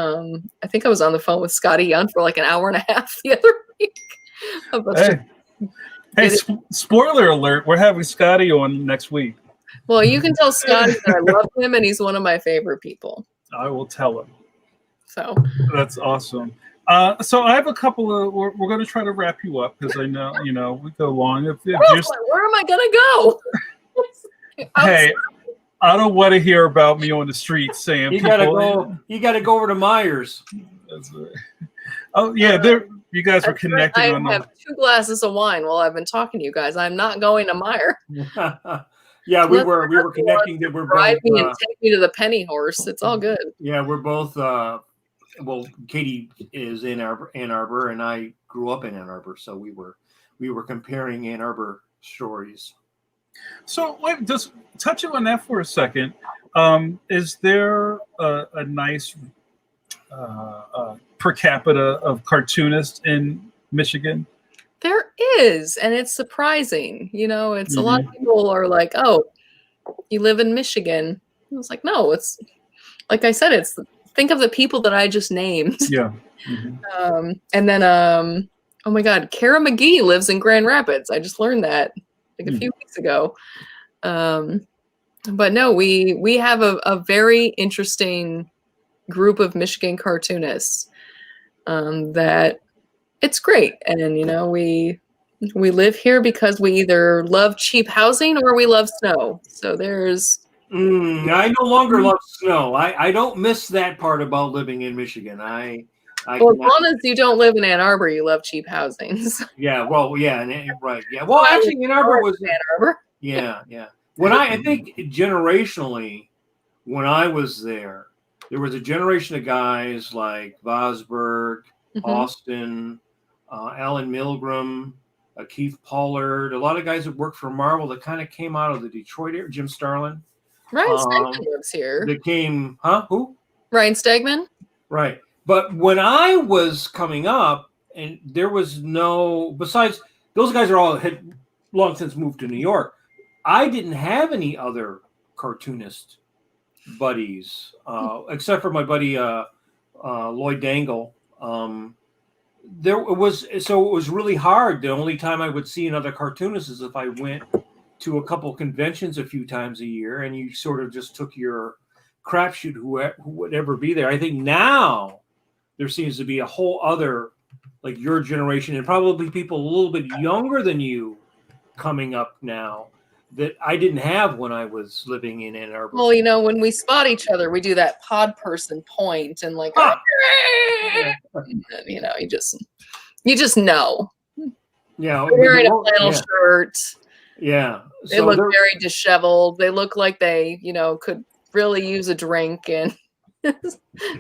I think I was on the phone with Scotty Young for like an hour and a half the other week. Hey, spoiler alert, we're having Scotty on next week. Well, you can tell Scotty that I love him and he's one of my favorite people. I will tell him. So that's awesome. So I have a couple of. We're going to try to wrap you up because I know we go long. Where am I going to go? Hey, I don't want to hear about me on the street saying you gotta go over to Myers. That's right. Oh yeah, you guys were connecting. I have 2 glasses of wine while I've been talking to you guys. I'm not going to Meyer. Yeah, we were connecting. That we're drive me and take me to the penny horse. It's all good. Yeah, we're both. Well, Katie is in Ann Arbor, and I grew up in Ann Arbor, so we were comparing Ann Arbor stories. So wait, just touching on that for a second. Is there a nice per capita of cartoonists in Michigan? There is, and it's surprising. You know, it's a lot of people are like, "Oh, you live in Michigan." I was like, "No, it's like I said. It's think of the people that I just named." Yeah. And then, oh my God, Kara McGee lives in Grand Rapids. I just learned that like a few weeks ago. But no, we have a very interesting group of Michigan cartoonists that. It's great. And, you know, we live here because we either love cheap housing or we love snow. So there's... I no longer love snow. I don't miss that part about living in Michigan. I Well, as long as you don't live in Ann Arbor, you love cheap housings. Yeah, well, yeah, right, yeah. Well, actually, Ann Arbor was Ann Arbor. Yeah, yeah. When I think generationally, when I was there was a generation of guys like Vosberg, Austin, Alan Milgram, Keith Pollard, a lot of guys that worked for Marvel that kind of came out of the Detroit area. Jim Starlin. Ryan Stegman lives here. That came, Who? Ryan Stegman? Right. But when I was coming up, and there was no, besides, those guys had long since moved to New York. I didn't have any other cartoonist buddies, except for my buddy Lloyd Dangle. It was really hard. The only time I would see another cartoonist is if I went to a couple conventions a few times a year, and you sort of just took your crapshoot who would ever be there. I think now there seems to be a whole other, like your generation, and probably people a little bit younger than you coming up now that I didn't have when I was living in Ann Arbor. Well, when we spot each other, we do that pod person point and like, you just know. Yeah, they're wearing a flannel shirt. Yeah, they look very disheveled. They look like they, could really use a drink and a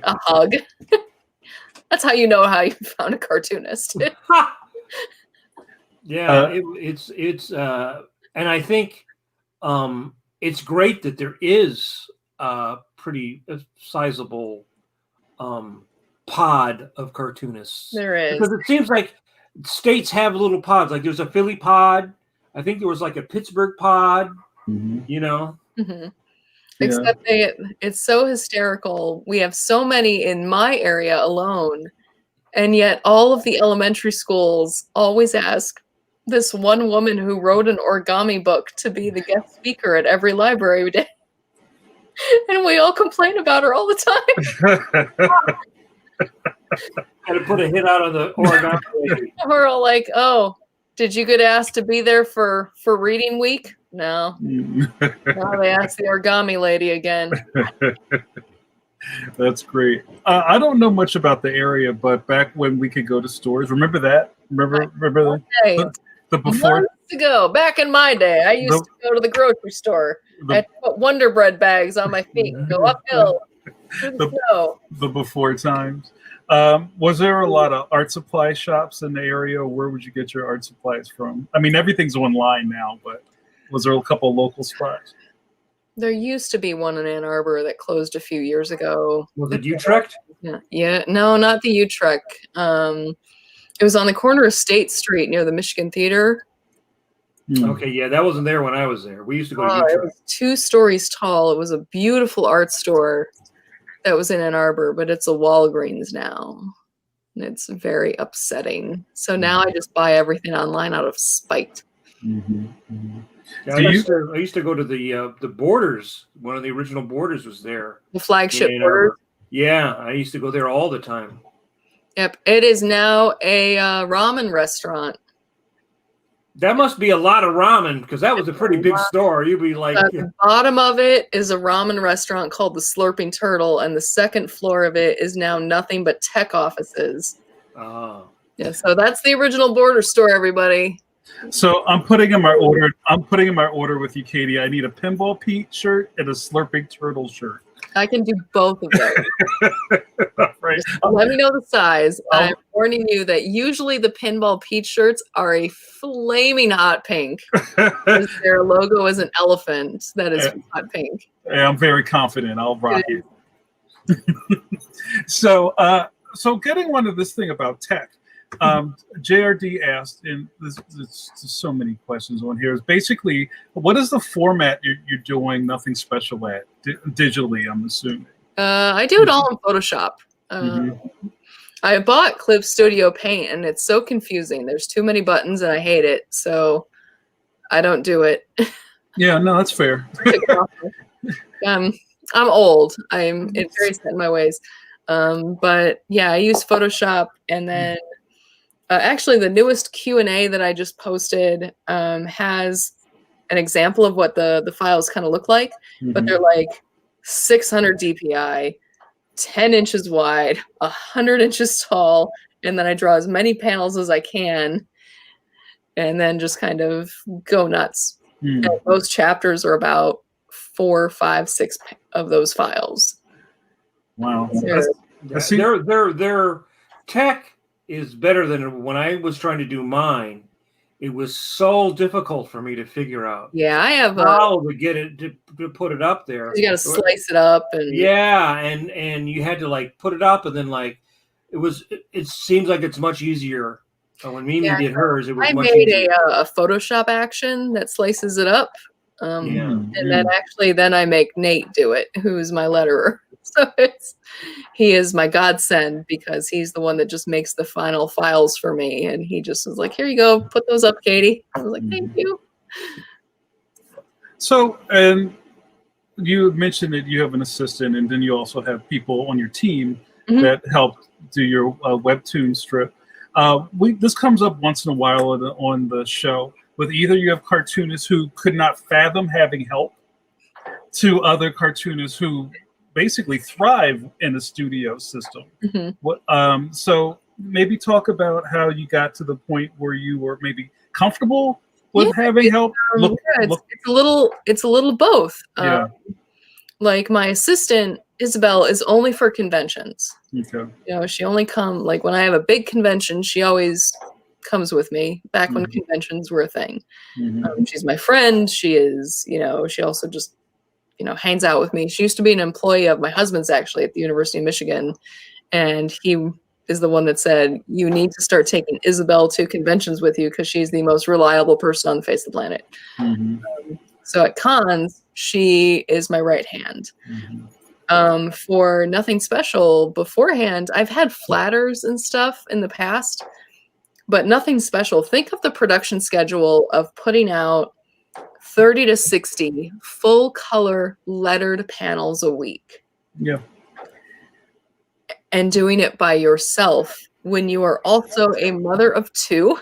hug. That's how you know how you found a cartoonist. Yeah, it's and I think it's great that there is a pretty sizable pod of cartoonists. There is. Because it seems like states have little pods. Like there's a Philly pod. I think there was like a Pittsburgh pod, Except it's so hysterical. We have so many in my area alone. And yet all of the elementary schools always ask this one woman who wrote an origami book to be the guest speaker at every library day. And we all complain about her all the time. Got to put a hit out on the origami. We're all like, oh, did you get asked to be there for reading week? No. No, they asked the origami lady again. That's great. I don't know much about the area, but back when we could go to stores, remember that? Remember the before? Months ago, back in my day, I used to go to the grocery store. I had to put Wonder Bread bags on my feet and go uphill through the snow. The before times. Was there a lot of art supply shops in the area? Where would you get your art supplies from? I mean, everything's online now, but was there a couple of local spots? There used to be one in Ann Arbor that closed a few years ago. Was it Utrecht? Yeah. No, not the Utrecht. It was on the corner of State Street near the Michigan Theater. Okay, yeah, that wasn't there when I was there. We used to go to Utrecht. It was 2 stories tall. It was a beautiful art store that was in Ann Arbor, but it's a Walgreens now. And it's very upsetting. So now I just buy everything online out of spite. Yeah, I used to go to the Borders. One of the original Borders was there. The flagship Borders? Yeah, I used to go there all the time. Yep, it is now a ramen restaurant. That must be a lot of ramen because that was a pretty big store. You'd be like, the bottom of it is a ramen restaurant called the Slurping Turtle, and the second floor of it is now nothing but tech offices. Oh, yeah. So that's the original Border store, everybody. So I'm putting in my order. I'm putting in my order with you, Katie. I need a Pinball Pete shirt and a Slurping Turtle shirt. I can do both of those. Right. Let me know the size. I'm warning you that usually the Pinball Pete shirts are a flaming hot pink. Their logo is an elephant that is hot pink. Yeah, I'm very confident. I'll rock it. So getting on to this thing about tech. JRD asked, and there's so many questions on here, is basically, what is the format you're doing nothing special at digitally, I'm assuming? I do it all in Photoshop. I bought Clip Studio Paint, and it's so confusing. There's too many buttons, and I hate it, so I don't do it. Yeah, no, that's fair. I'm old. I'm very set in my ways. But yeah, I use Photoshop, and then actually, the newest Q&A that I just posted has an example of what the files kind of look like, but they're like 600 DPI. 10 inches wide, 100 inches tall, and then I draw as many panels as I can, and then just kind of go nuts. And most chapters are about 4, 5, 6 of those files. Wow. Their tech is better than when I was trying to do mine. It was so difficult for me to figure out. Yeah, I have how to get it to put it up there. You got to slice it up, and and you had to like put it up, and then like it seems like it's much easier. When Mimi did hers, it was much easier. I made a Photoshop action that slices it up. And then I make Nate do it, who's my letterer. So he is my godsend because he's the one that just makes the final files for me. And he just was like, here you go, put those up, Katie. I was like, thank you. So, and you mentioned that you have an assistant, and then you also have people on your team that help do your webtoon strip. This comes up once in a while on the show with either you have cartoonists who could not fathom having help to other cartoonists who basically thrive in a studio system. So maybe talk about how you got to the point where you were maybe comfortable with having help. It's a little both. Like my assistant Isabel is only for conventions. Okay. You know, she only like when I have a big convention, she always comes with me back when conventions were a thing. She's my friend. She is, she also just, hangs out with me. She used to be an employee of my husband's actually at the University of Michigan. And he is the one that said, you need to start taking Isabel to conventions with you because she's the most reliable person on the face of the planet. So at cons, she is my right hand. For Nothing Special beforehand, I've had flatters and stuff in the past, but Nothing Special. Think of the production schedule of putting out 30 to 60 full color lettered panels a week. Yeah. And doing it by yourself when you are also a mother of 2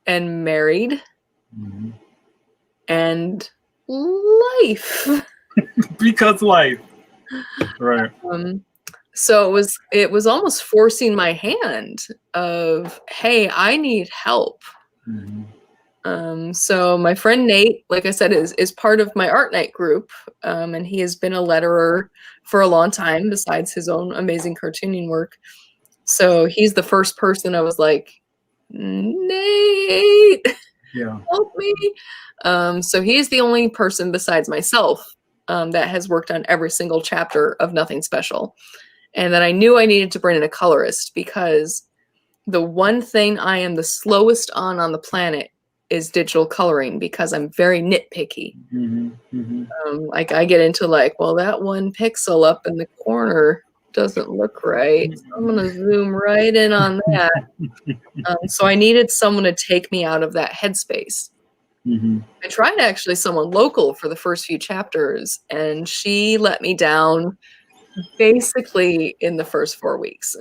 and married and life. Because life. Right. So it was almost forcing my hand of, hey, I need help. So my friend Nate, like I said, is part of my art night group. And he has been a letterer for a long time besides his own amazing cartooning work. So he's the first person I was like, Nate, help me. So he's the only person besides myself that has worked on every single chapter of Nothing Special. And then I knew I needed to bring in a colorist because the one thing I am the slowest on the planet is digital coloring because I'm very nitpicky. Like I get into like, well, that one pixel up in the corner doesn't look right. So I'm going to zoom right in on that. So I needed someone to take me out of that headspace. I tried actually someone local for the first few chapters, and she let me down basically in the first 4 weeks.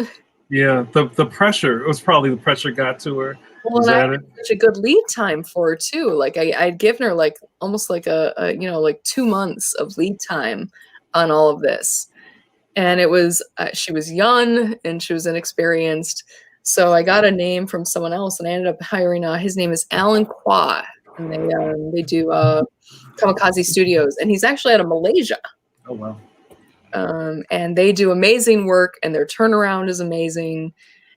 Yeah, the pressure, it was probably the pressure got to her. Well, I had such a good lead time for her too. Like I'd given her like almost like a like 2 months of lead time on all of this. And it was, she was young and she was inexperienced. So I got a name from someone else and I ended up hiring, his name is Alan Kwa. And they do Kamikaze Studios. And he's actually out of Malaysia. Oh, wow. And they do amazing work and their turnaround is amazing.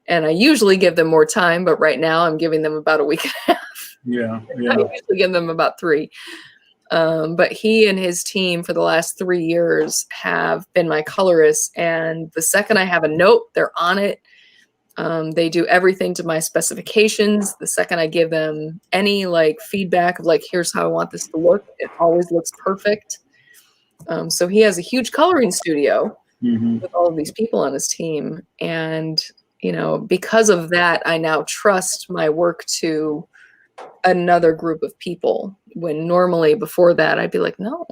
And I usually give them more time, but right now I'm giving them about a week and a half. Yeah. I usually give them about 3. But he and his team for the last 3 years have been my colorists. And the second I have a note, they're on it. They do everything to my specifications. The second I give them any like feedback of like, here's how I want this to look, it always looks perfect. So he has a huge coloring studio with all of these people on his team. And, because of that, I now trust my work to another group of people when normally before that I'd be like, no.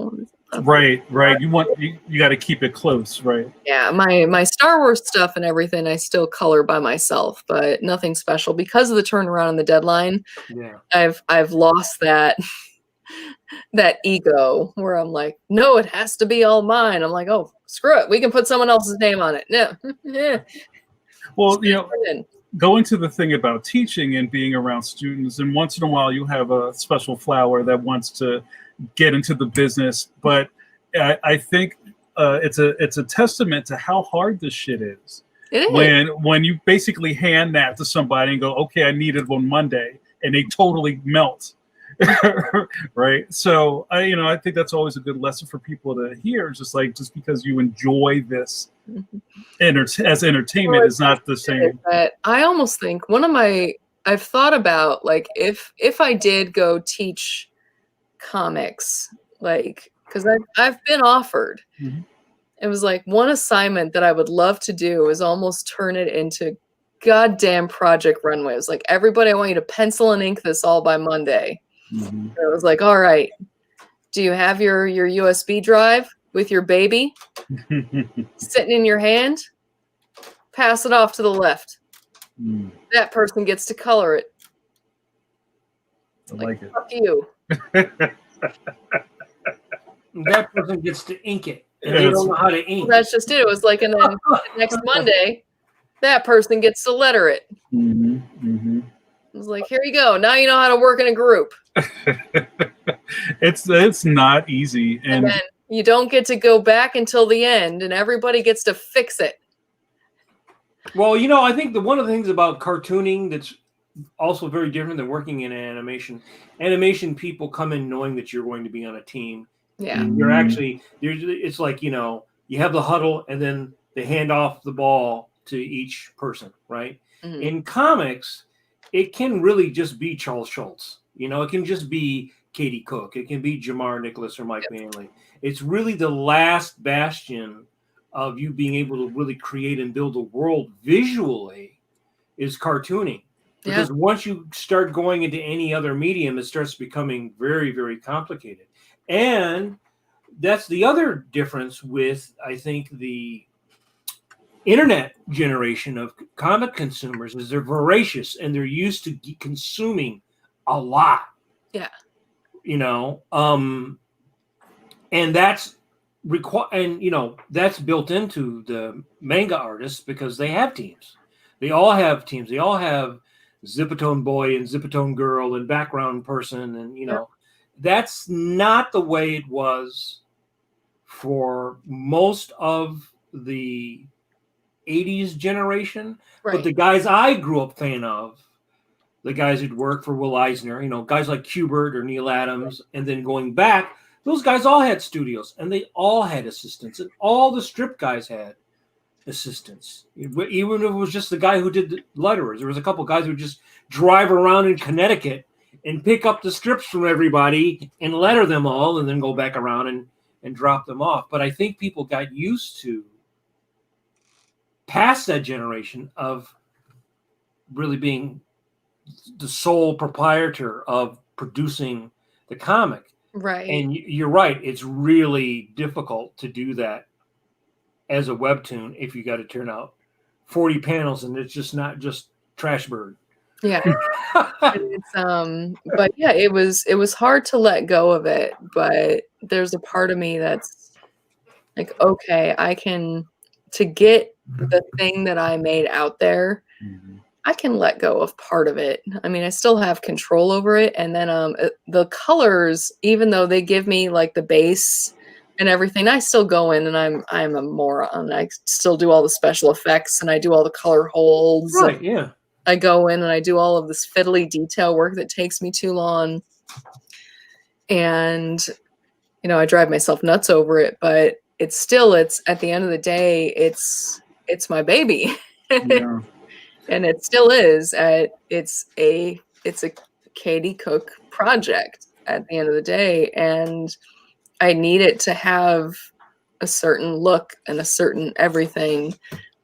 Right. You got to keep it close, right? Yeah, my Star Wars stuff and everything I still color by myself, but Nothing Special because of the turnaround and the deadline. Yeah, I've lost that that ego where I'm like, no, it has to be all mine. I'm like, oh, screw it. We can put someone else's name on it. No. Yeah. Well, going to the thing about teaching and being around students, and once in a while you have a special flower that wants to get into the business, but I think it's a testament to how hard this shit is. It is. When you basically hand that to somebody and go, okay, I need it on Monday, and they totally melt. Right. So I think that's always a good lesson for people to hear. Just because you enjoy this as entertainment is not the same. But I almost think I've thought about like if I did go teach comics, like because I've been offered. Mm-hmm. It was like one assignment that I would love to do is almost turn it into goddamn Project Runway. It was like, everybody, I want you to pencil and ink this all by Monday. Mm-hmm. It was like, all right, do you have your USB drive with your baby sitting in your hand? Pass it off to the left. Mm. That person gets to color it. I like it. Fuck you. That person gets to ink it. And they don't know how to ink. Well, that's just it. It was like, and then next Monday, that person gets to letter it. Mm-hmm. Mm-hmm. I was like, here you go. Now you know how to work in a group. It's not easy. And then you don't get to go back until the end, and everybody gets to fix it. Well, I think one of the things about cartooning that's also very different than working in animation. Animation people come in knowing that you're going to be on a team. Yeah. You're it's like, you have the huddle and then they hand off the ball to each person, right? Mm-hmm. In comics, it can really just be Charles Schultz. It can just be Katie Cook. It can be Jamar Nicholas or Mike Manley. It's really the last bastion of you being able to really create and build a world visually is cartooning. Because once you start going into any other medium, it starts becoming very, very complicated. And that's the other difference with, I think, the internet generation of comic consumers is they're voracious and they're used to consuming a lot. Yeah. And that's that's built into the manga artists because they have teams. They all have teams. They all have Zipatone boy and Zipatone girl and background person. And, that's not the way it was for most of the 80s generation. Right. But the guys I grew up fan of, the guys who'd worked for Will Eisner, guys like Kubert or Neil Adams, and then going back, those guys all had studios and they all had assistants, and all the strip guys had assistants. Even if it was just the guy who did the letterers, there was a couple guys who would just drive around in Connecticut and pick up the strips from everybody and letter them all and then go back around and drop them off. But I think people got used to past that generation of really being the sole proprietor of producing the comic. Right. And you're right. It's really difficult to do that as a webtoon if you got to turn out 40 panels and it's just not just Trash Bird. Yeah. But yeah, it was hard to let go of it, but there's a part of me that's like, okay, to get the thing that I made out there, I can let go of part of it. I mean, I still have control over it. And then the colors, even though they give me like the base and everything, I still go in and I'm a moron. I still do all the special effects and I do all the color holds. Right, yeah. I go in and I do all of this fiddly detail work that takes me too long. And, I drive myself nuts over it, but it's at the end of the day, it's my baby. Yeah. And it still is. It's a Katie Cook project at the end of the day. And I need it to have a certain look and a certain everything.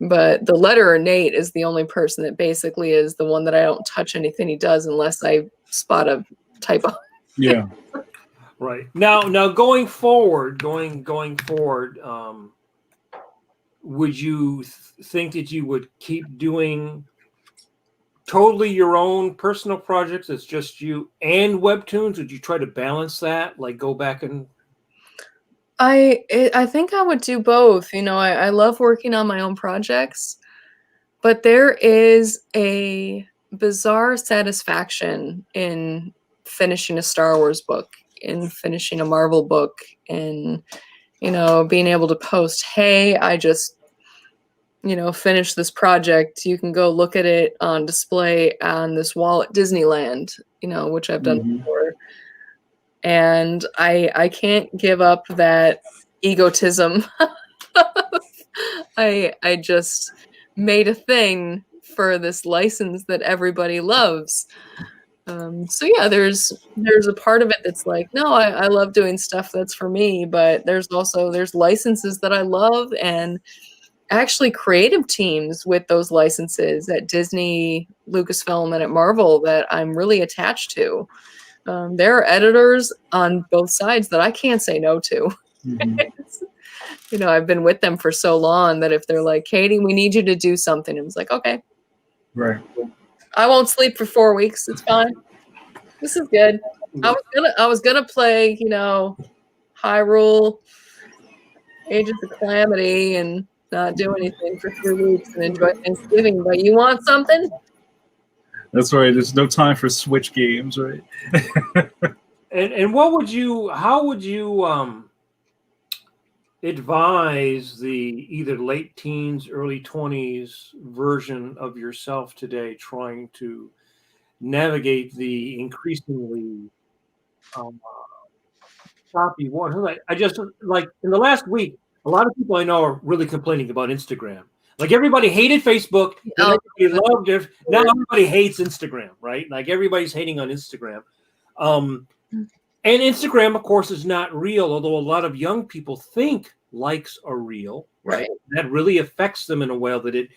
But the letterer Nate is the only person that basically is the one that I don't touch anything he does unless I spot a typo. Yeah. Right. Now going forward, would you think that you would keep doing totally your own personal projects? It's just you and Webtoons? Would you try to balance that? Like go back and... I think I would do both. You know, I love working on my own projects, but there is a bizarre satisfaction in finishing a Star Wars book, in finishing a Marvel book, and, you know, being able to post, hey, I just, you know, finished this project. You can go look at it on display on this wall at Disneyland, you know, which I've done before. And I can't give up that egotism. I just made a thing for this license that everybody loves. So yeah, there's a part of it that's like, no, I love doing stuff that's for me, but there's licenses that I love, and actually creative teams with those licenses at Disney, Lucasfilm, and at Marvel that I'm really attached to. There are editors on both sides that I can't say no to. You know, I've been with them for so long that if they're like, Katie, we need you to do something, I was like, okay. Right. I won't sleep for 4 weeks. It's fine. This is good. I was gonna play, you know, Hyrule, Ages of Calamity, and not do anything for 3 weeks and enjoy Thanksgiving. But you want something? That's right. There's no time for Switch games, right? And how would you advise the either late teens, early 20s version of yourself today trying to navigate the increasingly choppy water? I just, like, in the last week, a lot of people I know are really complaining about Instagram. Like, everybody hated Facebook, then everybody loved it. Now everybody hates Instagram, right? Like, everybody's hating on Instagram. And Instagram, of course, is not real, although a lot of young people think likes are real, right? That really affects them in a way that it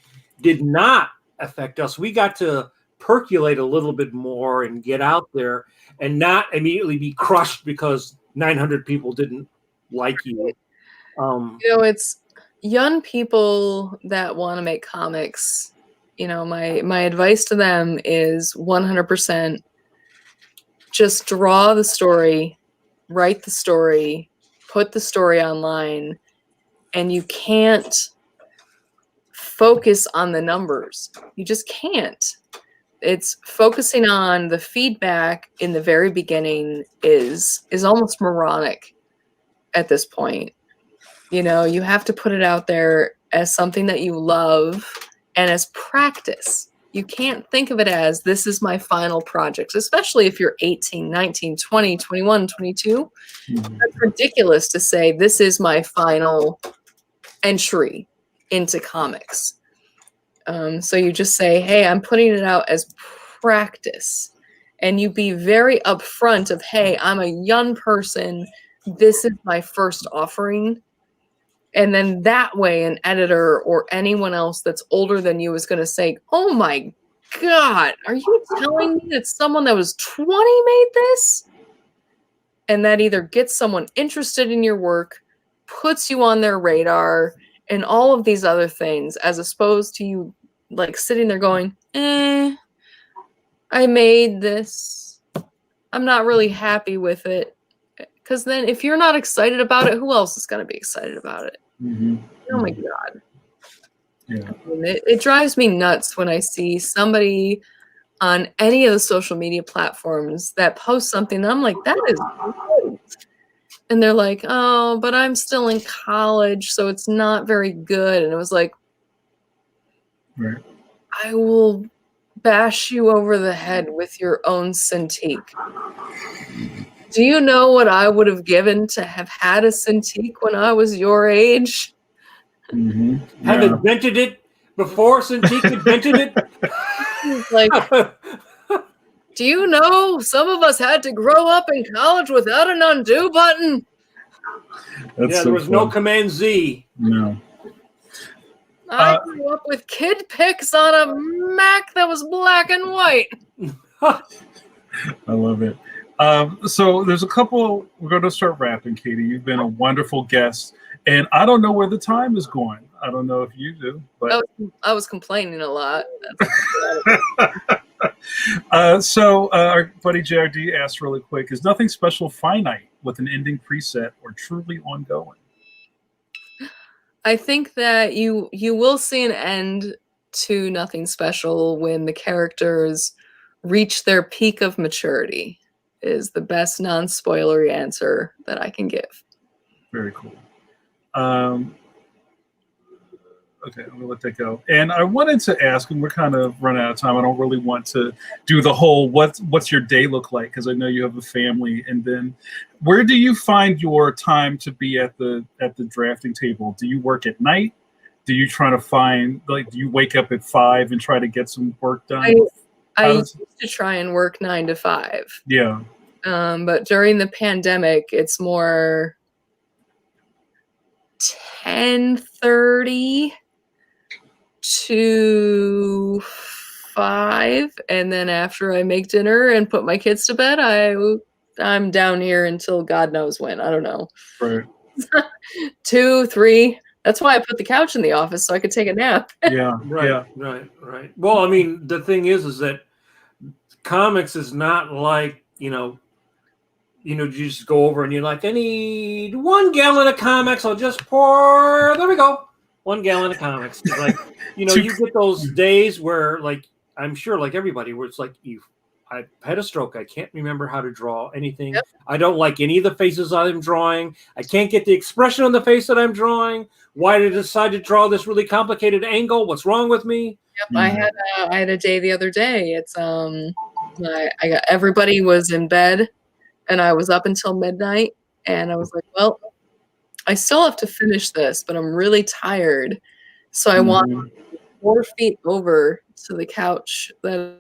did not affect us. We got to percolate a little bit more and get out there and not immediately be crushed because 900 people didn't like you. You know, it's young people that want to make comics. You know, my advice to them is 100% just draw the story, write the story, put the story online, and you can't focus on the numbers. You just can't. It's focusing on the feedback in the very beginning is almost moronic at this point. You know, you have to put it out there as something that you love and as practice. You can't think of it as this is my final project, especially if you're 18, 19, 20, 21, 22. That's ridiculous to say this is my final entry into comics. So you just say, hey, I'm putting it out as practice. And you be very upfront of, hey, I'm a young person. This is my first offering. And then that way an editor or anyone else that's older than you is going to say, oh my God, are you telling me that someone that was 20 made this? And that either gets someone interested in your work, puts you on their radar, and all of these other things, as opposed to you like sitting there going, I made this. I'm not really happy with it. Because then if you're not excited about it, who else is going to be excited about it? Oh my God. Yeah. I mean, it drives me nuts when I see somebody on any of the social media platforms that posts something and I'm like, that is good. And they're like, oh, but I'm still in college, so it's not very good. And it was like, Right. I will bash you over the head with your own Cintiq. Do you know what I would have given to have had a Cintiq when I was your age? Have invented it before Cintiq invented it? Like, do you know some of us had to grow up in college without an undo button? There was no Command Z. No. I grew up with kid pics on a Mac that was black and white. I love it. So there's a couple. We're going to start wrapping, Katie. You've been a wonderful guest, and I don't know where the time is going. I don't know if you do, but I was complaining a lot. Our buddy JRD asked really quick, is nothing special finite with an ending preset or truly ongoing? I think that you will see an end to Nothing Special when the characters reach their peak of maturity, is the best non-spoilery answer that I can give. Very cool. Okay, I'm gonna let that go. And I wanted to ask, and we're kind of running out of time. I don't really want to do the whole what's your day look like, because I know you have a family. And then, where do you find your time to be at the drafting table? Do you work at night? Do you try to find, like, do you wake up at 5 and try to get some work done? I used to try and work 9 to 5. Yeah. But during the pandemic, it's more 10:30 to 5, and then after I make dinner and put my kids to bed, I'm down here until God knows when. I don't know. Right. 2, 3. That's why I put the couch in the office so I could take a nap. Yeah. Right. Well, I mean, the thing is that comics is not like, you just go over and you're like, I need 1 gallon of comics. I'll just pour. There we go. 1 gallon of comics. It's like, you get those days where, like, I'm sure, like everybody, where it's like, I had a stroke. I can't remember how to draw anything. Yep. I don't like any of the faces I'm drawing. I can't get the expression on the face that I'm drawing. Why did I decide to draw this really complicated angle? What's wrong with me? Yep, I had a day the other day. It's everybody was in bed, and I was up until midnight, and I was like, well, I still have to finish this, but I'm really tired, so I want 4 feet over to the couch that.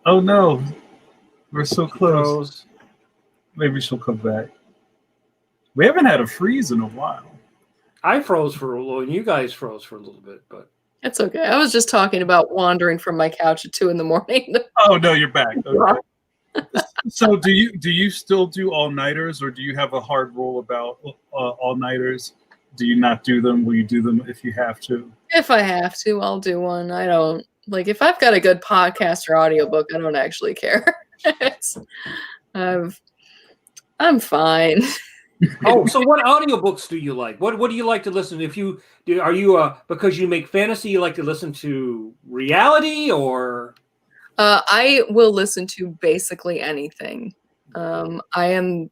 Oh no, we're so close. Maybe she'll come back. We haven't had a freeze in a while. I froze for a little, and you guys froze for a little bit, but it's okay. I was just talking about wandering from my couch at 2 in the morning. Oh no, you're back. Okay. So do you still do all-nighters, or do you have a hard rule about all-nighters? Do you not do them? Will you do them if you have to? If I have to, I'll do one. I don't. Like, if I've got a good podcast or audiobook, I don't actually care. I'm fine. Oh, so what audiobooks do you like? What do you like to listen to? Are you because you make fantasy, you like to listen to reality, or? I will listen to basically anything. I am,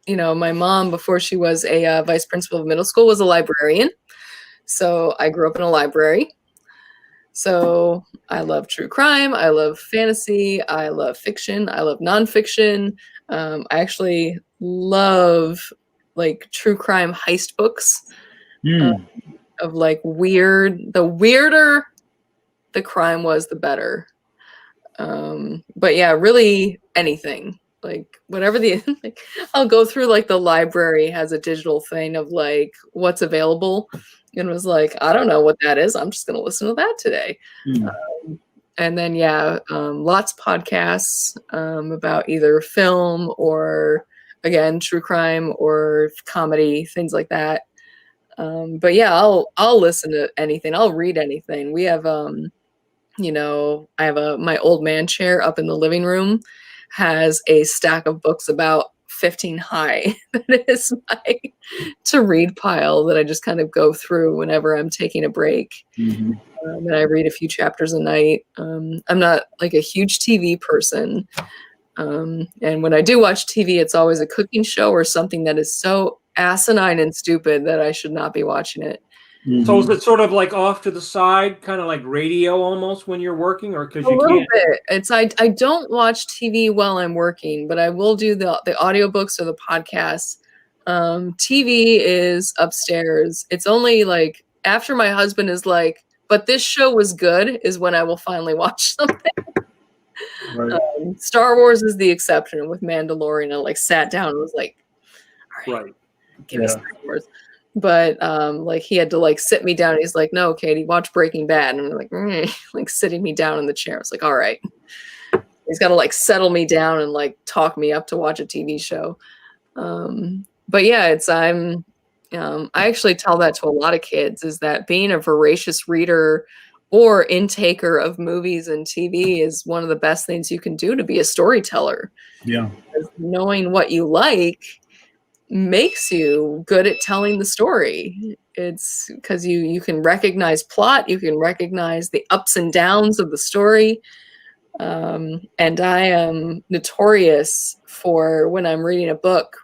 my mom, before she was a vice principal of middle school, was a librarian. So I grew up in a library. So I love true crime. I love fantasy. I love fiction. I love nonfiction. I actually love, like, true crime heist books of, like, weird. The weirder the crime was, the better. But yeah, really anything, like whatever like, I'll go through, like, the library has a digital thing of, like, what's available, and was like, I don't know what that is. I'm just going to listen to that today. And then, lots of podcasts about either film or, again, true crime or comedy, things like that. But yeah, I'll listen to anything. I'll read anything. We have, I have my old man chair up in the living room has a stack of books about 15 high. That is my to read pile that I just kind of go through whenever I'm taking a break. And I read a few chapters a night. I'm not, like, a huge TV person. And when I do watch TV, it's always a cooking show or something that is so asinine and stupid that I should not be watching it. So is it sort of like off to the side, kind of like radio almost when you're working, or because you can't? Bit. It's I don't watch TV while I'm working, but I will do the audiobooks or the podcasts. TV is upstairs. It's only, like, after my husband is like, but this show was good, is when I will finally watch something. Right. Star Wars is the exception. With Mandalorian, I, like, sat down and was like, all right. Give me Star Wars. But like, he had to, like, sit me down. He's like, no, Katie, watch Breaking Bad. And I'm like, like, sitting me down in the chair. I was like, all right. He's got to, like, settle me down and, like, talk me up to watch a TV show. But yeah, I actually tell that to a lot of kids, is that being a voracious reader or intaker of movies and TV is one of the best things you can do to be a storyteller. Yeah. Because knowing what you like makes you good at telling the story. It's because you can recognize plot, you can recognize the ups and downs of the story. And I am notorious for, when I'm reading a book,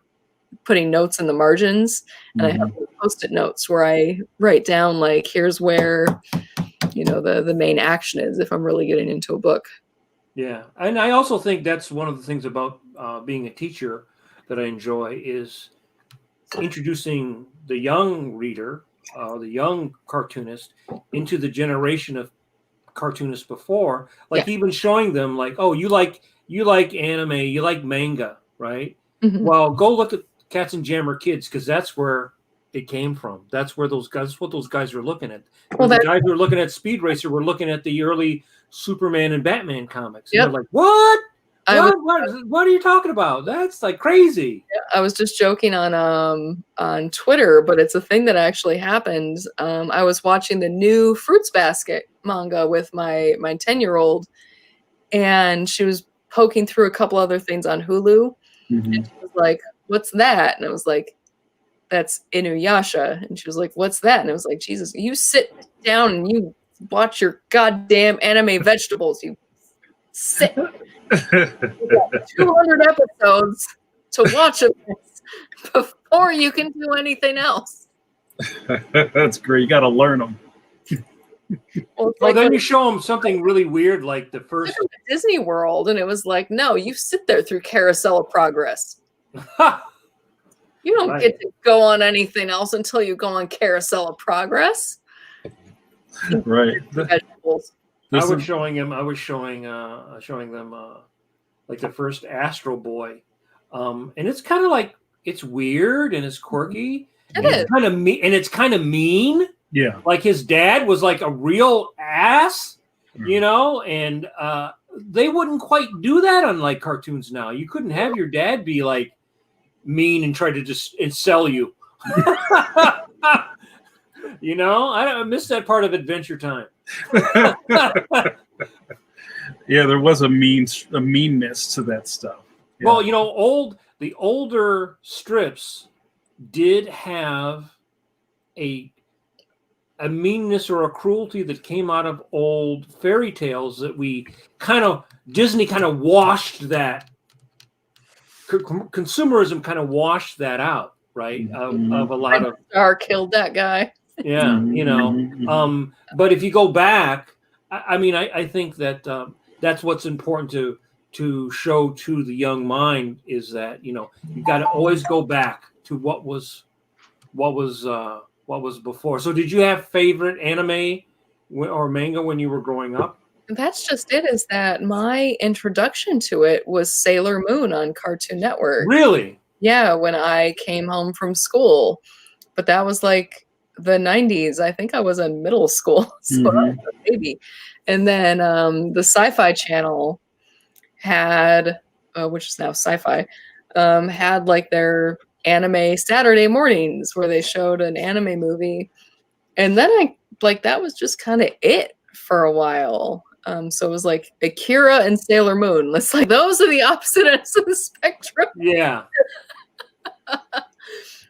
putting notes in the margins, and I have Post-it notes where I write down, like, here's where, you know, the main action is if I'm really getting into a book. Yeah, and I also think that's one of the things about being a teacher that I enjoy is introducing the young reader, the young cartoonist, into the generation of cartoonists before, like even showing them, like, oh, you like anime, you like manga, right? Well, go look at Cats and Jammer Kids, because that's where it came from. That's where those guys, what those guys were looking at. Well, the guys who were looking at Speed Racer were looking at the early Superman and Batman comics. And they're like, what? What are you talking about? That's like crazy. I was just joking on Twitter, but it's a thing that actually happened. I was watching the new Fruits Basket manga with my 10-year-old, and she was poking through a couple other things on Hulu, and she was like, "What's that?" And I was like, "That's Inuyasha." And she was like, "What's that?" And I was like, "Jesus, you sit down and you watch your goddamn anime vegetables. You sit." 200 episodes to watch it before you can do anything else. That's great. You got to learn them. Well, then you show them something really weird, like the first Disney World, and it was like, no, you sit there through Carousel of Progress. You don't get to go on anything else until you go on Carousel of Progress. Right. I was showing them like the first Astro Boy, and it's kind of like, it's weird and it's quirky. It's kind of mean, and it's kind of mean. Yeah, like his dad was like a real ass, you know, and they wouldn't quite do that on like cartoons now. You couldn't have your dad be like mean and try to just sell you. You know, I missed that part of Adventure Time. Yeah, there was a meanness to that stuff. Yeah. Well, you know, the older strips did have a meanness or a cruelty that came out of old fairy tales that Disney kind of washed that. Consumerism kind of washed that out, right? Of a lot of Star killed that guy. Yeah, you know. But if you go back, I mean, I think that that's what's important to show to the young mind, is that, you know, you got to always go back to what was before. So did you have favorite anime or manga when you were growing up? That's just it, is that my introduction to it was Sailor Moon on Cartoon Network. Really? Yeah, when I came home from school. But that was like the 90s. I think I was in middle school, so I was a baby. And then the Sci-Fi Channel had, which is now Sci-Fi, had like their anime Saturday mornings where they showed an anime movie. And then that was just kind of it for a while. So it was like Akira and Sailor Moon. It's like, those are the opposite ends of the spectrum. Yeah.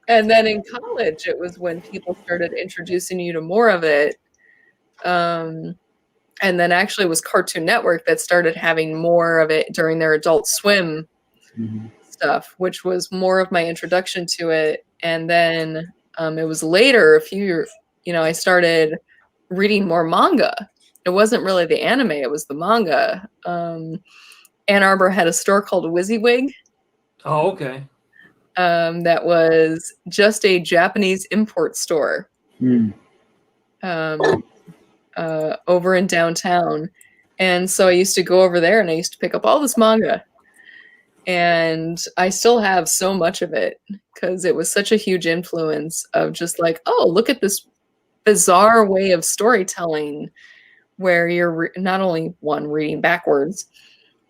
And then in college, it was when people started introducing you to more of it. And then actually it was Cartoon Network that started having more of it during their Adult Swim stuff, which was more of my introduction to it. And then it was later, a few years, you know, I started reading more manga. It wasn't really the anime, it was the manga. Ann Arbor had a store called WYSIWYG. Oh, okay. That was just a Japanese import store over in downtown. And so I used to go over there and I used to pick up all this manga. And I still have so much of it because it was such a huge influence of just like, oh, look at this bizarre way of storytelling where you're not only reading backwards,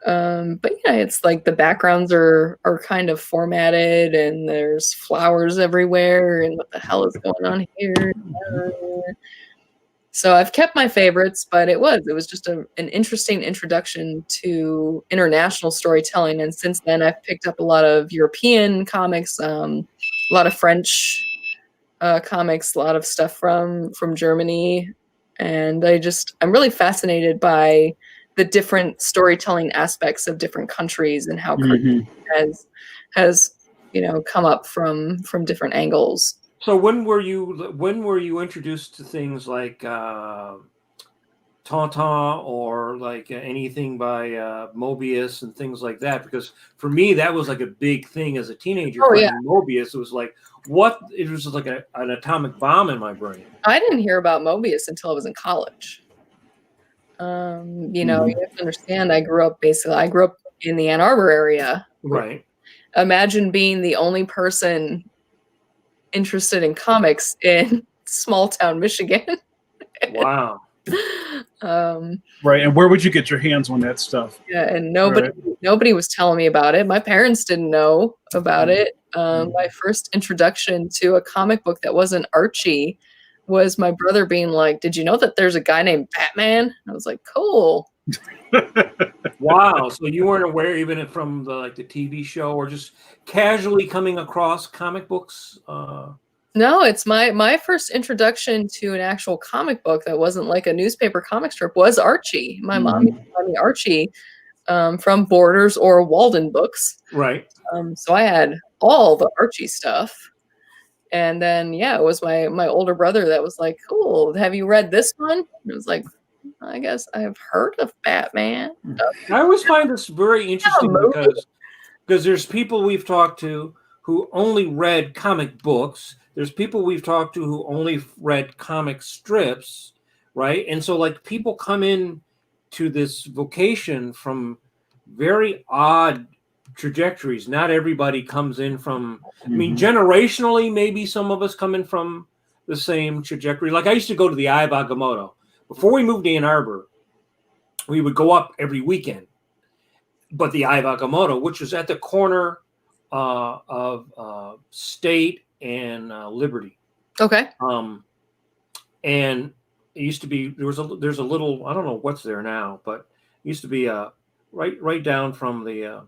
but yeah, it's like the backgrounds are kind of formatted and there's flowers everywhere and what the hell is going on here? So I've kept my favorites, but it was just an interesting introduction to international storytelling. And since then, I've picked up a lot of European comics, a lot of French comics, a lot of stuff from Germany, and I'm really fascinated by the different storytelling aspects of different countries and how cartoon has come up from different angles. So when were you introduced to things like Tintin or like anything by Mobius and things like that? Because for me, that was like a big thing as a teenager. Oh, yeah. Mobius, it was like it was like an atomic bomb in my brain. I didn't hear about Mobius until I was in college. You have to understand, I grew up in the Ann Arbor area. Right. Imagine being the only person interested in comics in small town Michigan. Wow. Right. And where would you get your hands on that stuff? Yeah, and nobody was telling me about it. My parents didn't know about it. My first introduction to a comic book that wasn't Archie was my brother being like, "Did you know that there's a guy named Batman?" I was like, "Cool." Wow. So you weren't aware even from the TV show or just casually coming across comic books? No, it's my first introduction to an actual comic book that wasn't like a newspaper comic strip was Archie. My mom used to buy me Archie from Borders or Walden Books. Right. So I had all the Archie stuff. And then, it was my older brother that was like, "Cool, have you read this one?" And I was like, "I guess I've heard of Batman." I always find this very interesting because there's people we've talked to who only read comic books. There's people we've talked to who only read comic strips, right? And so like people come in to this vocation from very odd trajectories. Not everybody comes in from, I mean, generationally, maybe some of us come in from the same trajectory. Like I used to go to the Eye of Agamotto. Before we moved to Ann Arbor, we would go up every weekend. But the Eye of Agamotto, which was at the corner of State and Liberty. Okay. And it used to be there's a little, I don't know what's there now, but it used to be right down from I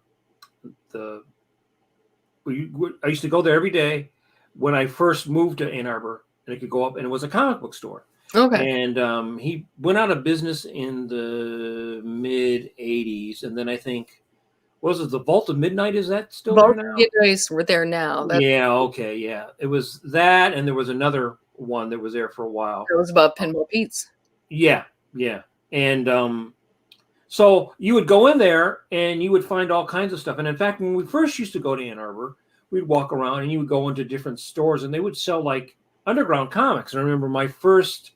used to go there every day when I first moved to Ann Arbor, and I could go up, and it was a comic book store. Okay. And he went out of business in the mid '80s, and then I think, was it the Vault of Midnight? Is that still there now? Midnights were there now. Yeah. Okay. Yeah. It was that, and there was another one that was there for a while. It was about Pinball Pete's. Yeah. Yeah. And so you would go in there and you would find all kinds of stuff. And in fact, when we first used to go to Ann Arbor, we'd walk around and you would go into different stores and they would sell like underground comics. And I remember my first,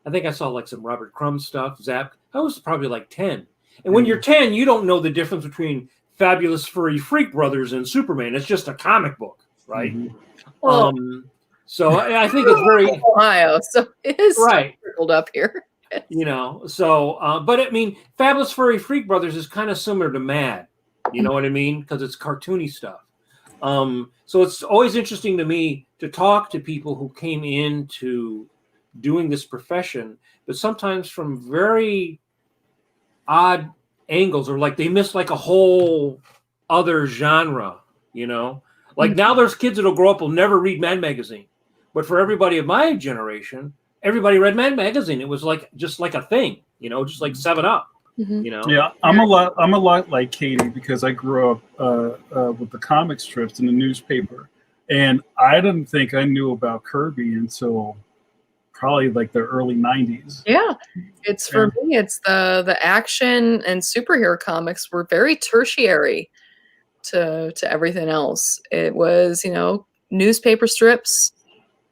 I think I saw like some Robert Crumb stuff, Zap. I was probably like 10. And when you're 10, you don't know the difference between Fabulous Furry Freak Brothers and Superman. It's just a comic book, right? Well, so I think it's very Ohio, so it is right circled up here. So but I mean, Fabulous Furry Freak Brothers is kind of similar to Mad, you know what I mean, because it's cartoony stuff. So it's always interesting to me to talk to people who came into doing this profession, but sometimes from very odd angles, or like they miss like a whole other genre, like now there's kids that'll grow up will never read Mad Magazine, but for everybody of my generation, everybody read Mad Magazine. It was like just like a thing, just like 7-Up. Yeah, I'm a lot like Katie because I grew up with the comic strips in the newspaper, and I didn't think I knew about Kirby until probably like the early 90s. Yeah, it's for me, it's the action and superhero comics were very tertiary to everything else. It was, newspaper strips,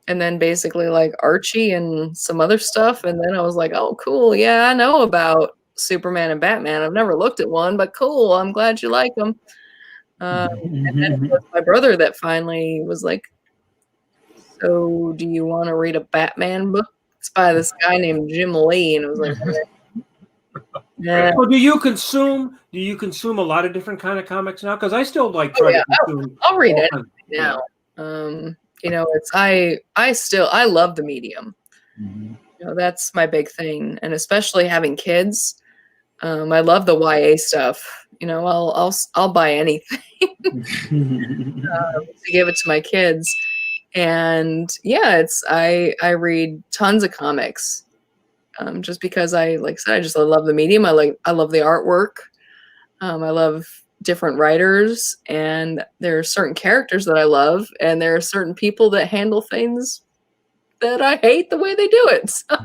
and then basically like Archie and some other stuff. And then I was like, oh, cool. Yeah, I know about Superman and Batman. I've never looked at one, but cool. I'm glad you like them. And then it was my brother that finally was like, so do you want to read a Batman book? It's by this guy named Jim Lee. And I was like, yeah. So do you consume a lot of different kind of comics now? Because I still like try to consume. I'll read it now. I love the medium. You know, that's my big thing, and especially having kids. I love the YA stuff. You know, I'll buy anything to give it to my kids. And yeah, I read tons of comics, just because like I said, I love the medium. I love the artwork. I love different writers, and there are certain characters that I love, and there are certain people that handle things that I hate the way they do it. So.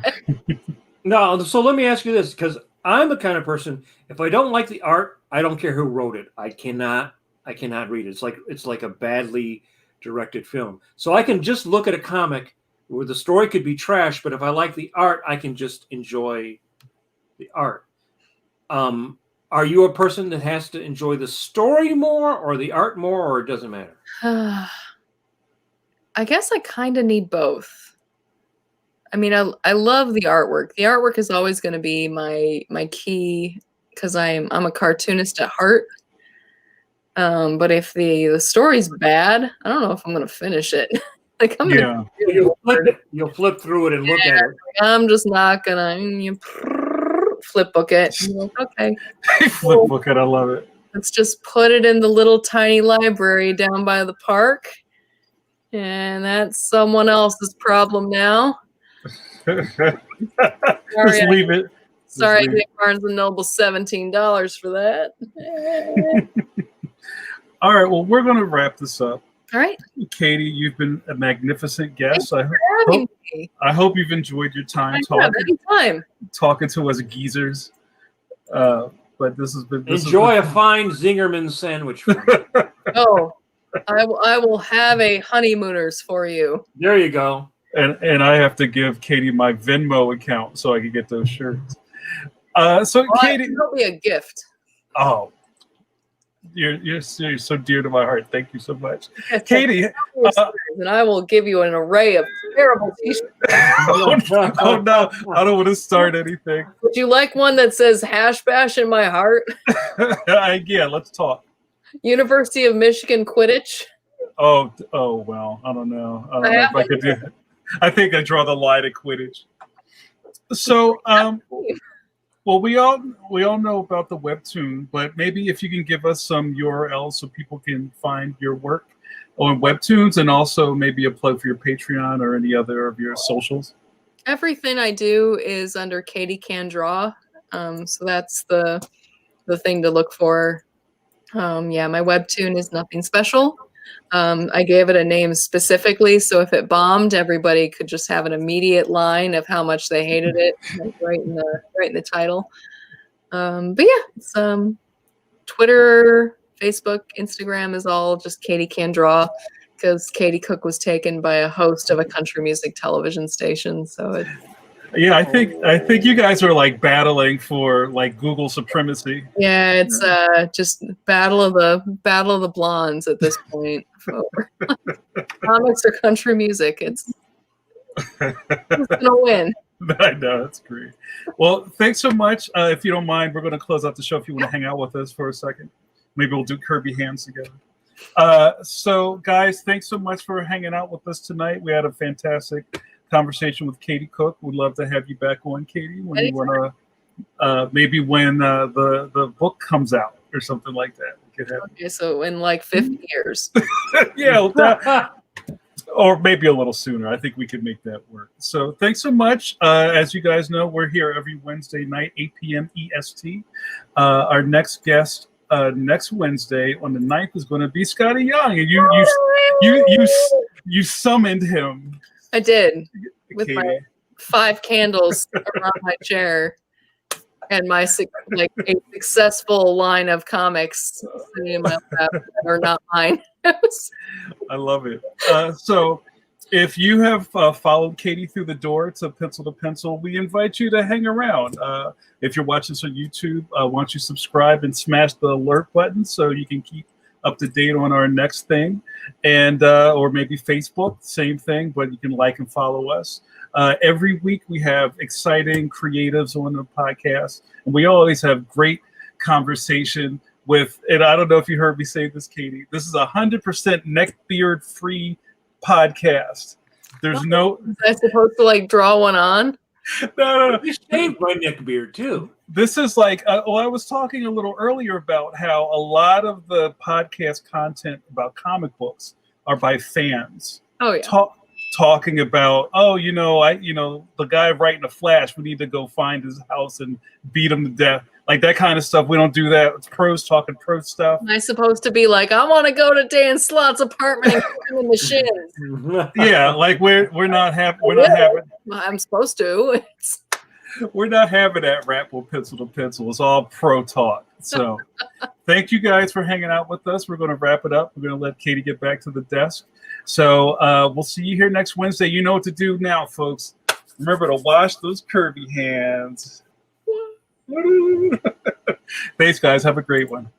No, so let me ask you this, because I'm the kind of person, if I don't like the art, I don't care who wrote it. I cannot read it. It's like a badly directed film. So I can just look at a comic where the story could be trash, but if I like the art, I can just enjoy the art. Are you a person that has to enjoy the story more or the art more, or it doesn't matter? I guess I kind of need both. I mean, I love the artwork. The artwork is always going to be my key, because I'm a cartoonist at heart. But if the story's bad, I don't know if I'm going to finish it. Like You'll flip through it and look at it. I'm just not gonna flip book it. Okay. Flip book it. I love it. Let's just put it in the little tiny library down by the park, and that's someone else's problem now. Just leave it. Sorry, I gave Barnes and Noble $17 for that. All right, well, we're going to wrap this up. All right. Katie, you've been a magnificent guest. Thank you for having me. I hope you've enjoyed your time talking to us geezers. But this has been... Enjoy a fine Zingerman sandwich. Oh, I will have a honeymooners for you. There you go. And I have to give Katie my Venmo account so I can get those shirts. Katie... It'll be a gift. Oh. You're so dear to my heart. Thank you so much, Katie. And I will give you an array of terrible t-shirts. Oh no, I don't want to start anything. Would you like one that says "Hash Bash in my heart"? Yeah, let's talk. University of Michigan Quidditch. Oh well, I don't know. I don't know if I could do it. I think I draw the line at Quidditch. So, well, we all know about the webtoon, but maybe if you can give us some URLs so people can find your work on webtoons, and also maybe a plug for your Patreon or any other of your socials. Everything I do is under Katie Can Draw, so that's the thing to look for. Yeah, my webtoon is Nothing Special. I gave it a name specifically, so if it bombed, everybody could just have an immediate line of how much they hated it, like right in the title. But yeah, it's Twitter, Facebook, Instagram is all just Katie Can Draw, because Katie Cook was taken by a host of a country music television station. So it. Yeah, I think you guys are like battling for like Google supremacy. Yeah, it's just battle of the blondes at this point. Comics or country music, it's gonna win. I know, that's great. Well, thanks so much. If you don't mind, we're going to close out the show. If you want to hang out with us for a second, maybe we'll do Kirby hands together. So, guys, thanks so much for hanging out with us tonight. We had a fantastic conversation with Katie Cook. We'd love to have you back on, Katie, when you want to, maybe when the book comes out or something like that. Okay, so in like 50 years. Yeah, or maybe a little sooner. I think we could make that work. So thanks so much. As you guys know, we're here every Wednesday night, 8 p.m. EST. Our next guest next Wednesday on the 9th is going to be Scotty Young, and you summoned him. I did, with Katie. My 5 candles around my chair and my a successful line of comics sitting in my lap that are not mine. I love it. So if you have followed Katie through the door to Pencil to Pencil, we invite you to hang around. If you're watching this on YouTube, why don't you subscribe and smash the alert button so you can keep up to date on our next thing, and or maybe Facebook, same thing, but you can like and follow us. Every week we have exciting creatives on the podcast, and we always have great conversation with, and I don't know if you heard me say this, Katie, this is 100% NECKBEARD-FREE podcast. There's no... Was I supposed to like draw one on? No. You shaved my neck beard too. This is like, I was talking a little earlier about how a lot of the podcast content about comic books are by fans. Oh yeah. Talking about, the guy writing a Flash, we need to go find his house and beat him to death. Like that kind of stuff. We don't do that. It's pros talking pro stuff. Am I supposed to be like, I want to go to Dan Slott's apartment and kick him in the shins? Yeah, like we're not having. We're not having. I'm supposed to. We're not having that rap with pencil to pencil. It's all pro talk. So thank you guys for hanging out with us. We're going to wrap it up. We're going to let Katie get back to the desk. So we'll see you here next Wednesday. You know what to do now, folks. Remember to wash those curvy hands. Thanks, guys. Have a great one.